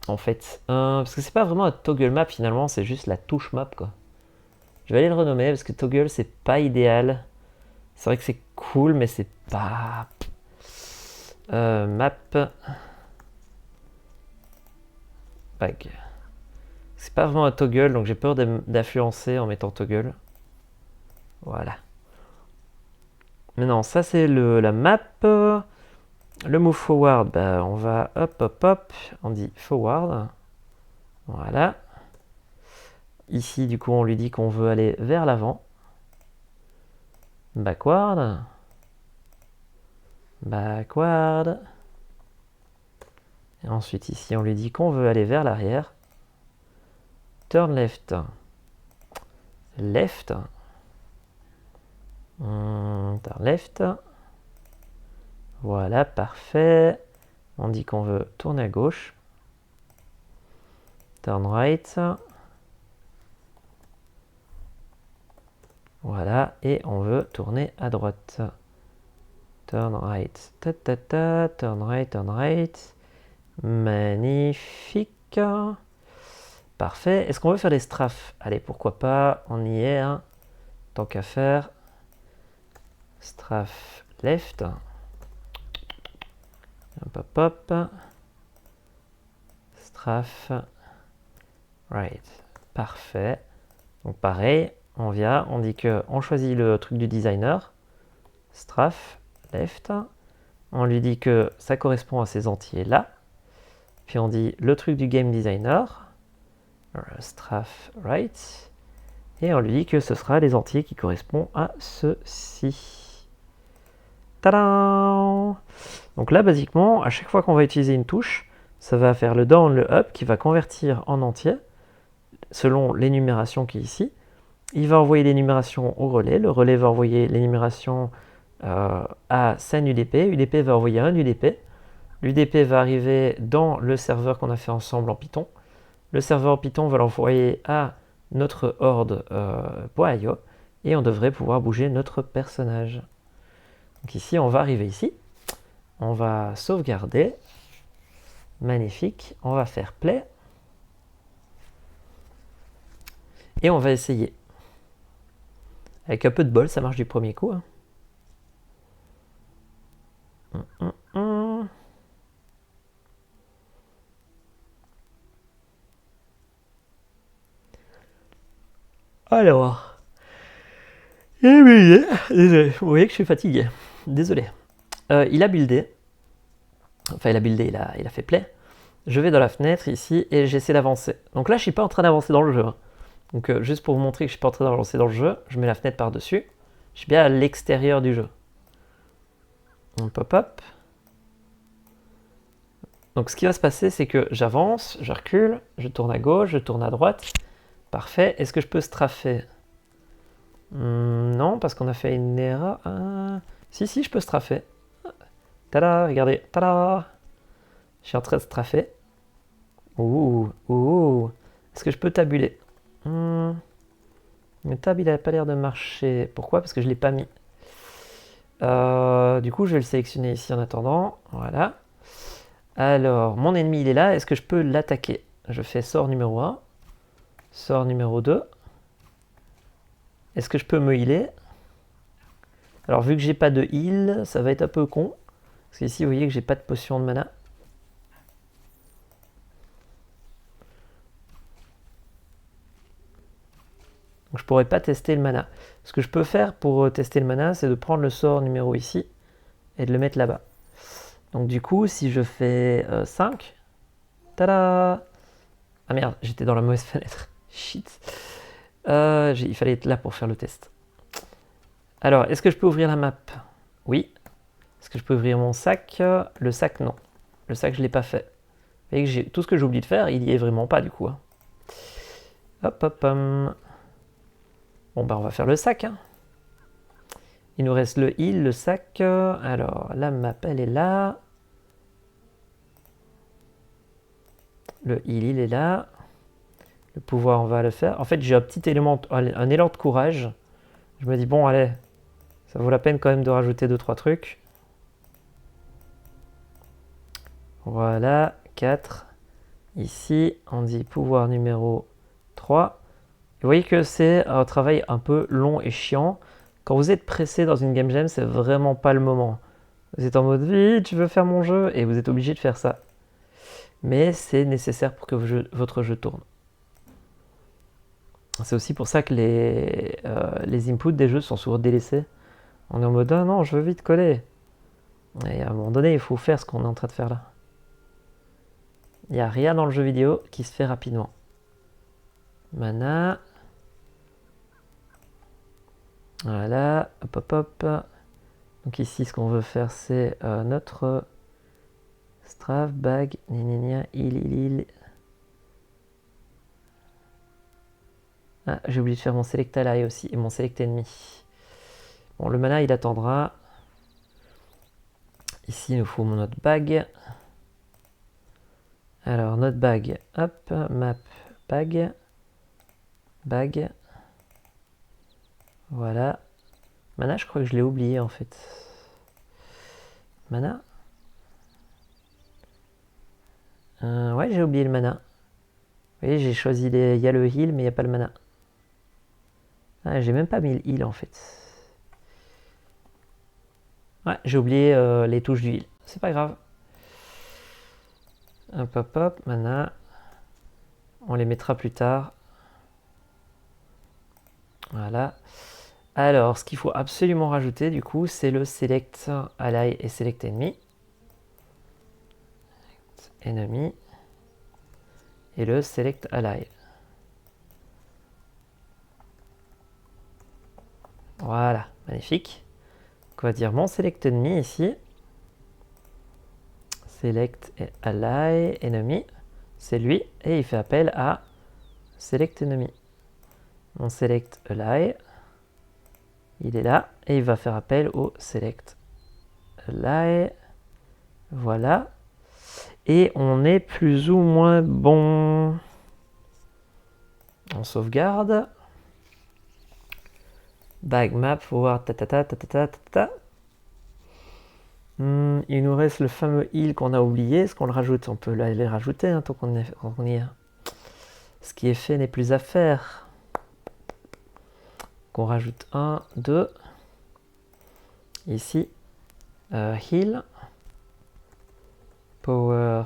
En fait, parce que c'est pas vraiment un toggle map finalement, c'est juste la touche map quoi. Je vais aller le renommer parce que toggle c'est pas idéal. C'est vrai que c'est cool, mais c'est pas. Map. Bag. C'est pas vraiment un toggle, donc j'ai peur d'influencer en mettant toggle. Voilà. Maintenant, ça c'est la map. Le move forward, on va hop. On dit forward. Voilà. Ici, du coup, on lui dit qu'on veut aller vers l'avant. Backward. Et ensuite, ici, on lui dit qu'on veut aller vers l'arrière. Turn left. Turn left. Voilà, parfait. On dit qu'on veut tourner à gauche. Turn right. Voilà, et on veut tourner à droite. Turn right. Turn right. Magnifique. Parfait. Est-ce qu'on veut faire des strafes? Allez, pourquoi pas, on y est. Hein. Tant qu'à faire. Strafe left. Hop. Strafe right. Parfait. Donc pareil, on vient, on dit qu'on choisit le truc du designer. Strafe left. On lui dit que ça correspond à ces entiers là. Puis on dit le truc du game designer. Strafe right. Et on lui dit que ce sera les entiers qui correspondent à ceci. Tadam! Donc là, basiquement, à chaque fois qu'on va utiliser une touche, ça va faire le down, le up, qui va convertir en entier, selon l'énumération qui est ici. Il va envoyer l'énumération au relais. Le relais va envoyer l'énumération à SEN UDP. UDP va envoyer un UDP. L'UDP va arriver dans le serveur qu'on a fait ensemble en Python. Le serveur Python va l'envoyer à notre horde.io et on devrait pouvoir bouger notre personnage. Donc ici, on va arriver ici. On va sauvegarder. Magnifique. On va faire play. Et on va essayer. Avec un peu de bol, ça marche du premier coup. Hein. Alors. Désolé, vous voyez que je suis fatigué. Désolé. Il a buildé. Enfin, il a buildé, il a fait play. Je vais dans la fenêtre ici et j'essaie d'avancer. Donc là, je ne suis pas en train d'avancer dans le jeu. Hein. Donc juste pour vous montrer que je ne suis pas en train d'avancer dans le jeu, je mets la fenêtre par-dessus. Je suis bien à l'extérieur du jeu. On pop-up. Donc ce qui va se passer, c'est que j'avance, je recule, je tourne à gauche, je tourne à droite. Parfait. Est-ce que je peux straffer? Non, parce qu'on a fait une erreur. Si, je peux straffer. Tada, regardez. Tada. Je suis en train de straffer. Ouh. Est-ce que je peux tabuler? Le tab, il n'a pas l'air de marcher. Pourquoi? Parce que je ne l'ai pas mis. Du coup, je vais le sélectionner ici en attendant. Voilà. Alors, mon ennemi, il est là. Est-ce que je peux l'attaquer? Je fais sort numéro 1. Sort numéro 2. Est-ce que je peux me healer? Alors vu que j'ai pas de heal, ça va être un peu con. Parce qu'ici vous voyez que j'ai pas de potion de mana. Donc je pourrais pas tester le mana. Ce que je peux faire pour tester le mana, c'est de prendre le sort numéro ici et de le mettre là-bas. Donc du coup, si je fais 5, tada! Ah merde, j'étais dans la mauvaise fenêtre. Shit. Il fallait être là pour faire le test. Alors, est-ce que je peux ouvrir la map? Oui. Est-ce que je peux ouvrir mon sac? Le sac, non. Le sac, je ne l'ai pas fait. Vous voyez que tout ce que j'ai oublié de faire, il n'y est vraiment pas du coup. Hop, hop, hop. Bon, bah on va faire le sac. Hein. Il nous reste le heal, le sac. Alors, la map, elle est là. Le heal, il est là. Le pouvoir, on va le faire. En fait, j'ai un petit élément, un élan de courage. Je me dis, bon, allez, ça vaut la peine quand même de rajouter 2-3 trucs. Voilà, 4. Ici, on dit pouvoir numéro 3. Vous voyez que c'est un travail un peu long et chiant. Quand vous êtes pressé dans une game jam, c'est vraiment pas le moment. Vous êtes en mode vite, je veux faire mon jeu, et vous êtes obligé de faire ça. Mais c'est nécessaire pour que votre jeu tourne. C'est aussi pour ça que les inputs des jeux sont souvent délaissés. On est en mode ah non, je veux vite coller. Et à un moment donné, il faut faire ce qu'on est en train de faire là. Il n'y a rien dans le jeu vidéo qui se fait rapidement. Mana. Voilà, hop hop hop. Donc ici, ce qu'on veut faire, c'est notre Strav, bag, il. Ah, j'ai oublié de faire mon select ally aussi et mon select ennemi. Bon, le mana, il attendra. Ici, il nous faut notre bag. Alors, notre bag, hop, map, bag, bag. Voilà. Mana, je crois que je l'ai oublié en fait. Mana. Ouais, j'ai oublié le mana. Vous voyez, j'ai choisi il y a le heal, mais il n'y a pas le mana. Ah, j'ai même pas mis le heal en fait. Ouais, j'ai oublié les touches du heal. C'est pas grave. Hop, hop, hop, mana. On les mettra plus tard. Voilà. Alors, ce qu'il faut absolument rajouter, du coup, c'est le select ally et select enemy. Enemy. Et le select ally. Voilà, magnifique. Donc, on va dire mon select enemy ici. Select ally enemy. C'est lui. Et il fait appel à select enemy. Mon select ally. Il est là. Et il va faire appel au select ally. Voilà. Et on est plus ou moins bon. On sauvegarde. Bag map, faut voir. Il nous reste le fameux heal qu'on a oublié. Est-ce qu'on le rajoute? On peut aller rajouter hein, tant qu'on y est. Ce qui est fait n'est plus à faire. Qu'on rajoute 1, 2. Ici. Heal. Power.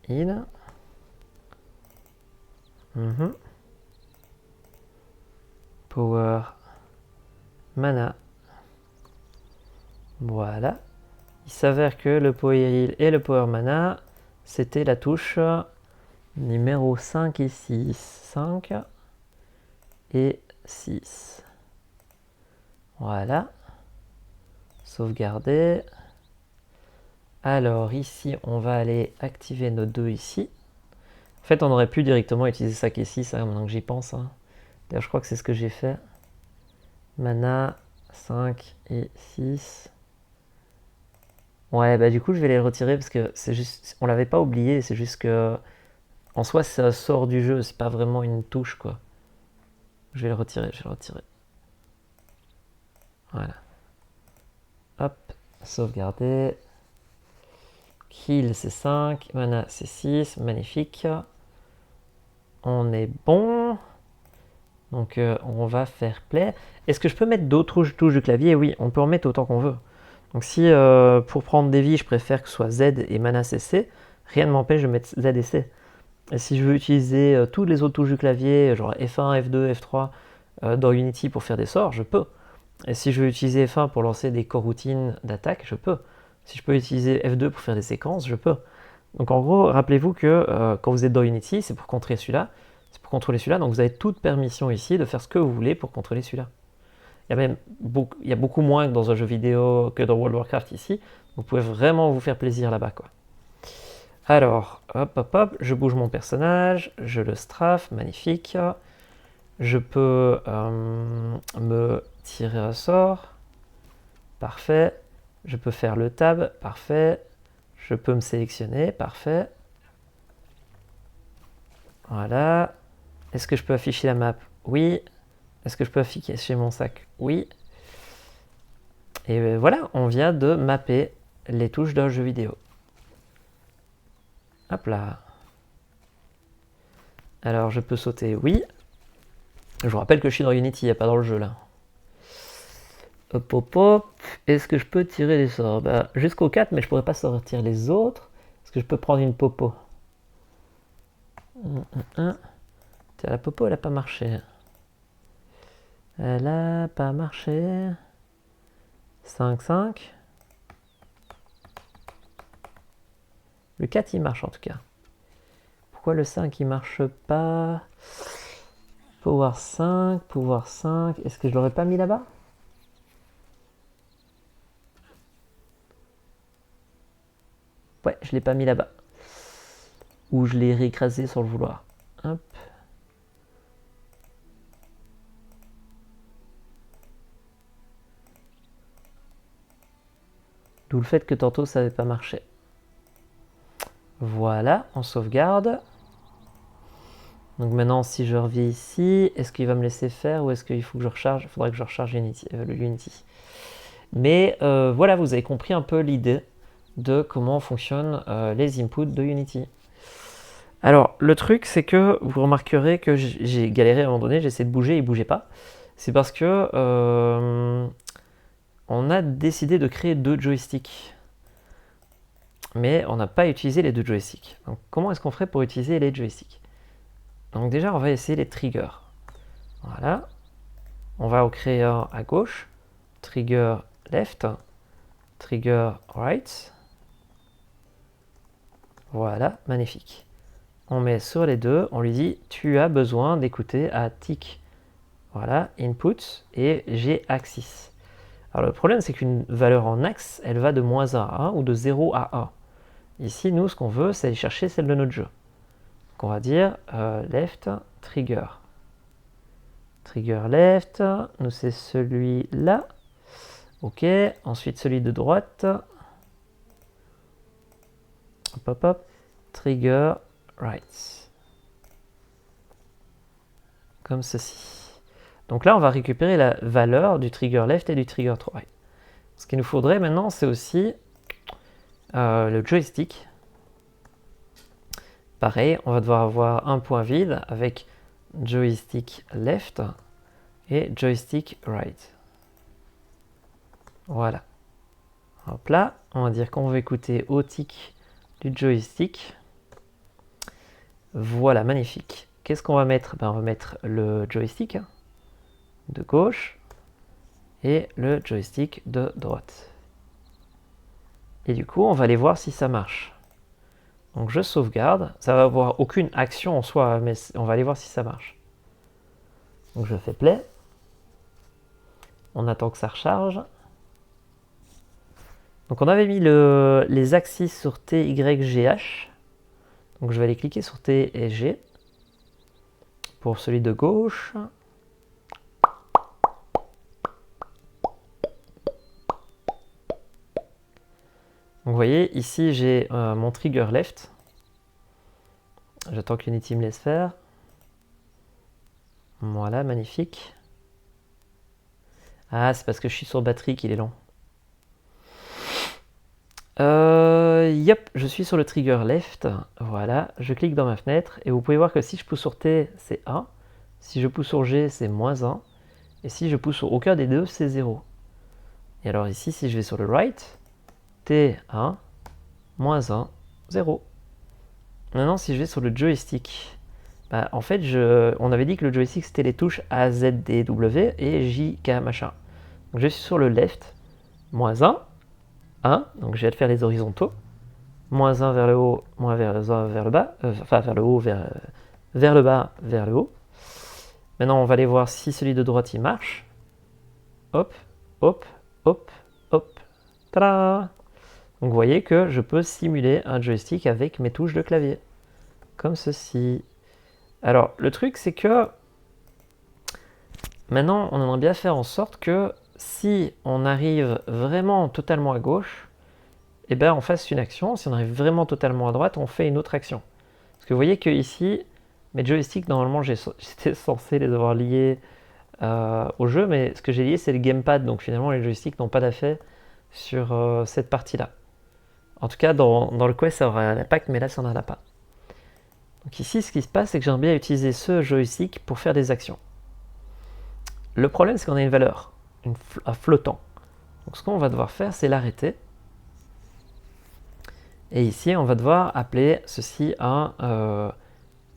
Heal. Power. Mana. Voilà. Il s'avère que le Power Heal et le Power Mana, c'était la touche numéro 5 et 6. 5 et 6. Voilà. Sauvegarder. Alors ici, on va aller activer nos deux ici. En fait, on aurait pu directement utiliser 5 et 6, hein, maintenant que j'y pense. Hein. D'ailleurs, je crois que c'est ce que j'ai fait. Mana, 5 et 6. Ouais, bah du coup, je vais les retirer parce que c'est juste... On l'avait pas oublié, c'est juste que... En soi, ça sort du jeu, c'est pas vraiment une touche, quoi. Je vais le retirer, Voilà. Hop, sauvegarder. Heal, c'est 5. Mana, c'est 6. Magnifique. on est bon. Donc on va faire play. Est-ce que je peux mettre d'autres touches de clavier? Oui, on peut en mettre autant qu'on veut. Donc si pour prendre des vies, je préfère que ce soit Z et mana CC, rien ne m'empêche de mettre Z et C. Et si je veux utiliser toutes les autres touches du clavier, genre F1, F2, F3 dans Unity pour faire des sorts, je peux. Et si je veux utiliser F1 pour lancer des coroutines d'attaque, je peux. Si je peux utiliser F2 pour faire des séquences, je peux. Donc en gros, rappelez-vous que quand vous êtes dans Unity, c'est pour contrôler celui-là, c'est pour contrôler celui-là, donc vous avez toute permission ici de faire ce que vous voulez pour contrôler celui-là. Il y a beaucoup moins que dans un jeu vidéo que dans World of Warcraft ici, vous pouvez vraiment vous faire plaisir là-bas, quoi. Alors, hop, hop, hop, je bouge mon personnage, je le strafe, magnifique. Je peux me tirer un sort, parfait. Je peux faire le tab, parfait. Je peux me sélectionner, parfait. Voilà. Est-ce que je peux afficher la map? Oui. Est-ce que je peux afficher mon sac? Oui. Et voilà, on vient de mapper les touches d'un jeu vidéo. Hop là. Alors je peux sauter, oui. Je vous rappelle que je suis dans Unity, il n'y a pas dans le jeu là. Hop hop hop. Est-ce que je peux tirer les sorts? Bah, jusqu'au 4, mais je pourrais pas sortir les autres. Est-ce que je peux prendre une popo? Tiens, la popo elle a pas marché. Elle a pas marché. 5-5. Le 4 il marche en tout cas. Pourquoi le 5 il marche pas? Pouvoir 5, pouvoir 5. Est-ce que je l'aurais pas mis là-bas? Ouais, je l'ai pas mis là-bas. Ou je l'ai réécrasé sans le vouloir. Hop. D'où le fait que tantôt ça n'avait pas marché. Voilà, on sauvegarde. Donc maintenant, si je reviens ici, est-ce qu'il va me laisser faire ou est-ce qu'il faut que je recharge? Il faudrait que je recharge Unity, le Unity. Mais voilà, vous avez compris un peu l'idée de comment fonctionnent les inputs de Unity. Alors, le truc, c'est que vous remarquerez que j'ai galéré à un moment donné, j'ai essayé de bouger, il ne bougeait pas. C'est parce que on a décidé de créer 2 joysticks. Mais on n'a pas utilisé les 2 joysticks. Donc, comment est-ce qu'on ferait pour utiliser les joysticks? Donc déjà, on va essayer les triggers. Voilà. On va en créer un à gauche. Trigger left. Trigger right. Voilà, magnifique. On met sur les deux, on lui dit tu as besoin d'écouter à tick. Voilà, input et G axis. Alors le problème c'est qu'une valeur en axe, elle va de -1 à 1 ou de 0 à 1. Ici, nous, ce qu'on veut, c'est aller chercher celle de notre jeu. Donc on va dire left trigger. Trigger left, nous c'est celui-là. Ok, ensuite celui de droite. Hop hop hop. Trigger right. Comme ceci. Donc là, on va récupérer la valeur du trigger left et du trigger right. Ce qu'il nous faudrait maintenant, c'est aussi le joystick. Pareil, on va devoir avoir un point vide avec joystick left et joystick right. Voilà. Hop là, on va dire qu'on veut écouter au tick du joystick. Voilà, magnifique. Qu'est-ce qu'on va mettre? On va mettre le joystick de gauche et le joystick de droite. Et du coup, on va aller voir si ça marche. Donc je sauvegarde. Ça va avoir aucune action en soi, mais on va aller voir si ça marche. Donc je fais play. On attend que ça recharge. Donc on avait mis les axes sur T, Y, G, H. Donc je vais aller cliquer sur T et G. Pour celui de gauche. Donc vous voyez, ici j'ai mon trigger left. J'attends que Unity me laisse faire. Voilà, magnifique. Ah, c'est parce que je suis sur batterie qu'il est long. hop, je suis sur le trigger left, voilà, je clique dans ma fenêtre, et vous pouvez voir que si je pousse sur T, c'est 1, si je pousse sur G, c'est -1, et si je pousse sur aucun des deux, c'est 0. Et alors ici, si je vais sur le right, T, 1, -1, 0. Maintenant, si je vais sur le joystick, bah, en fait, on avait dit que le joystick, c'était les touches A, Z, D, W et J, K, machin. Donc je suis sur le left, -1, 1, donc je vais faire les horizontaux, -1 vers le haut, -1 vers le bas, enfin vers le haut, vers le bas, vers le haut. Maintenant, on va aller voir si celui de droite, il marche. Hop, hop, hop, hop, tada! Donc vous voyez que je peux simuler un joystick avec mes touches de clavier, comme ceci. Alors, le truc, c'est que maintenant, on aimerait bien faire en sorte que si on arrive vraiment totalement à gauche, eh ben, on fasse une action. Si on arrive vraiment totalement à droite, on fait une autre action. Parce que vous voyez que ici, mes joysticks, normalement, j'étais censé les avoir liés au jeu, mais ce que j'ai lié, c'est le gamepad. Donc finalement, les joysticks n'ont pas d'effet sur cette partie-là. En tout cas, dans le Quest, ça aura un impact, mais là, ça n'en a pas. Donc ici, ce qui se passe, c'est que j'aimerais bien utiliser ce joystick pour faire des actions. Le problème, c'est qu'on a une valeur, un flottant. Donc ce qu'on va devoir faire, c'est l'arrêter. Et ici, on va devoir appeler ceci un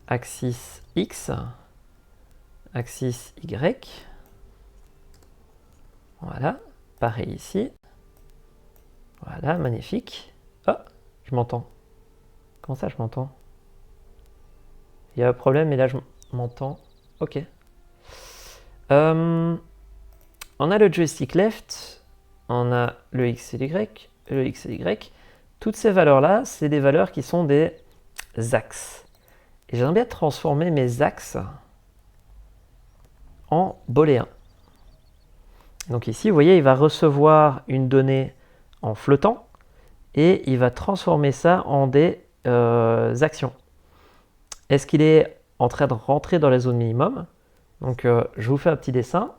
axis X, axis Y. Voilà, pareil ici. Voilà, magnifique. Oh, je m'entends. Comment ça, je m'entends? Il y a un problème, et là, je m'entends. Ok. On a le joystick left, on a le X et l'Y, le X et l'Y. Toutes ces valeurs-là, c'est des valeurs qui sont des axes. Et j'aimerais bien transformer mes axes en booléens. Donc ici, vous voyez, il va recevoir une donnée en flottant et il va transformer ça en des actions. Est-ce qu'il est en train de rentrer dans la zone minimum? Donc je vous fais un petit dessin.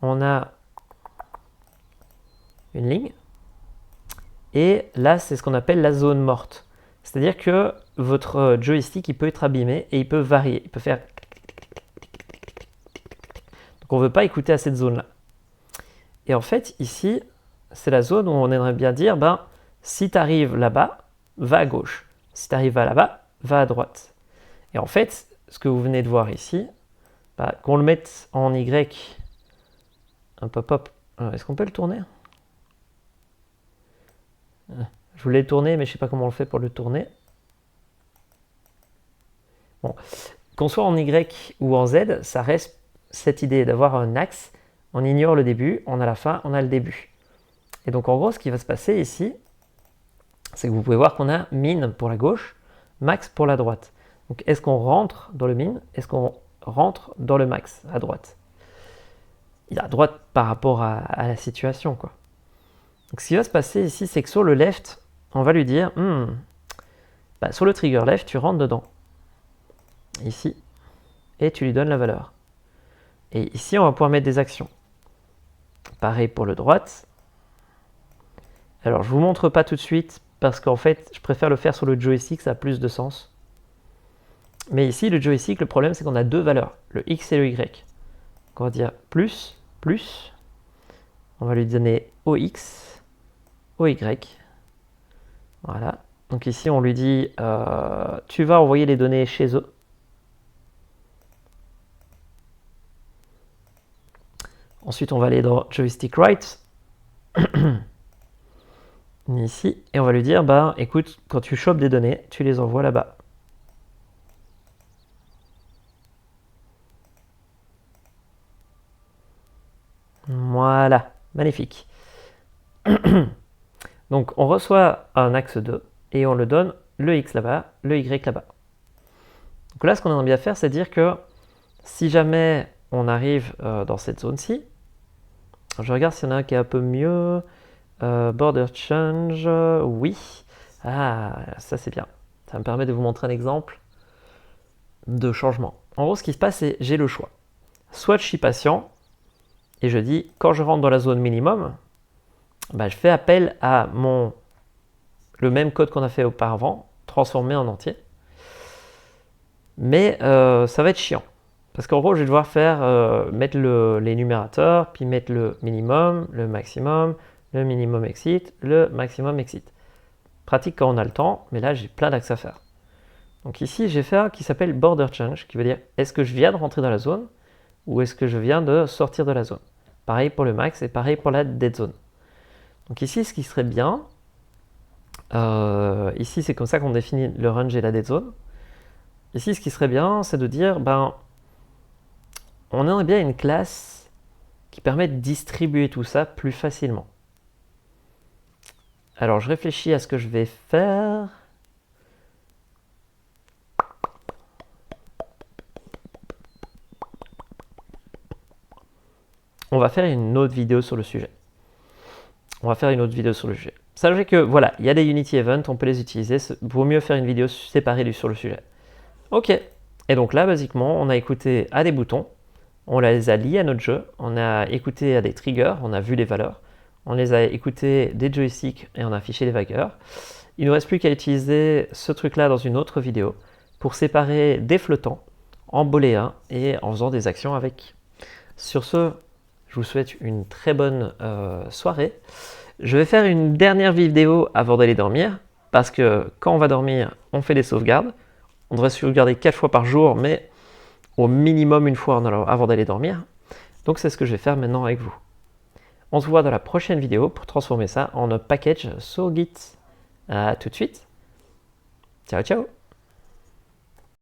On a une ligne. Et là, c'est ce qu'on appelle la zone morte. C'est-à-dire que votre joystick, il peut être abîmé et il peut varier. Il peut faire... Donc on ne veut pas écouter à cette zone-là. Et en fait, ici, c'est la zone où on aimerait bien dire, ben, si tu arrives là-bas, va à gauche. Si tu arrives là-bas, va à droite. Et en fait, ce que vous venez de voir ici, ben, qu'on le mette en Y, un pop-up, est-ce qu'on peut le tourner? Je voulais le tourner, mais je ne sais pas comment on le fait pour le tourner. Bon, qu'on soit en Y ou en Z, ça reste cette idée d'avoir un axe. On ignore le début, on a la fin, on a le début. Et donc en gros, ce qui va se passer ici, c'est que vous pouvez voir qu'on a min pour la gauche, max pour la droite. Donc est-ce qu'on rentre dans le min? Est-ce qu'on rentre dans le max à droite? Il est à droite par rapport à la situation, quoi. Donc ce qui va se passer ici, c'est que sur le left, on va lui dire, bah, sur le trigger left, tu rentres dedans, ici, et tu lui donnes la valeur. Et ici, on va pouvoir mettre des actions. Pareil pour le droite. Alors, je ne vous montre pas tout de suite, parce qu'en fait, je préfère le faire sur le joystick, ça a plus de sens. Mais ici, le joystick, le problème, c'est qu'on a deux valeurs, le X et le Y. Donc on va dire plus, plus. On va lui donner OX, OY. Voilà. Donc ici, on lui dit, tu vas envoyer les données chez eux. Ensuite, on va aller dans joystick right. Ici. Et on va lui dire, bah, écoute, quand tu chopes des données, tu les envoies là-bas. Voilà. Magnifique. Donc, on reçoit un axe 2 et on le donne le X là-bas, le Y là-bas. Donc là, ce qu'on aimerait bien faire, c'est dire que si jamais on arrive dans cette zone-ci, je regarde s'il y en a un qui est un peu mieux. Border change, oui. Ah, ça c'est bien. Ça me permet de vous montrer un exemple de changement. En gros, ce qui se passe, c'est j'ai le choix. Soit je suis patient, et je dis quand je rentre dans la zone minimum, bah, je fais appel à le même code qu'on a fait auparavant, transformé en entier. Mais ça va être chiant. Parce qu'en gros, je vais devoir mettre les numérateurs, puis mettre le minimum, le maximum, le minimum exit, le maximum exit. Pratique quand on a le temps, mais là, j'ai plein d'axes à faire. Donc ici, j'ai fait un qui s'appelle border change, qui veut dire est-ce que je viens de rentrer dans la zone ou est-ce que je viens de sortir de la zone. Pareil pour le max et pareil pour la dead zone. Donc ici, ce qui serait bien, ici, c'est comme ça qu'on définit le range et la dead zone. Ici, ce qui serait bien, c'est de dire, on aimerait bien une classe qui permet de distribuer tout ça plus facilement. Alors, je réfléchis à ce que je vais faire. On va faire une autre vidéo sur le sujet. Sachez que, voilà, il y a des Unity Events, on peut les utiliser. Vaut mieux faire une vidéo séparée sur le sujet. Ok. Et donc là, basiquement, on a écouté à des boutons. On les a liés à notre jeu. On a écouté à des triggers. On a vu les valeurs. On les a écoutés des joysticks et on a affiché les valeurs. Il ne nous reste plus qu'à utiliser ce truc-là dans une autre vidéo pour séparer des flottants en booléen et en faisant des actions avec. Sur ce, je vous souhaite une très bonne soirée. Je vais faire une dernière vidéo avant d'aller dormir, parce que quand on va dormir, on fait des sauvegardes. On devrait sauvegarder 4 fois par jour, mais au minimum une fois avant d'aller dormir. Donc c'est ce que je vais faire maintenant avec vous. On se voit dans la prochaine vidéo pour transformer ça en un package sur Git. À tout de suite. Ciao, ciao.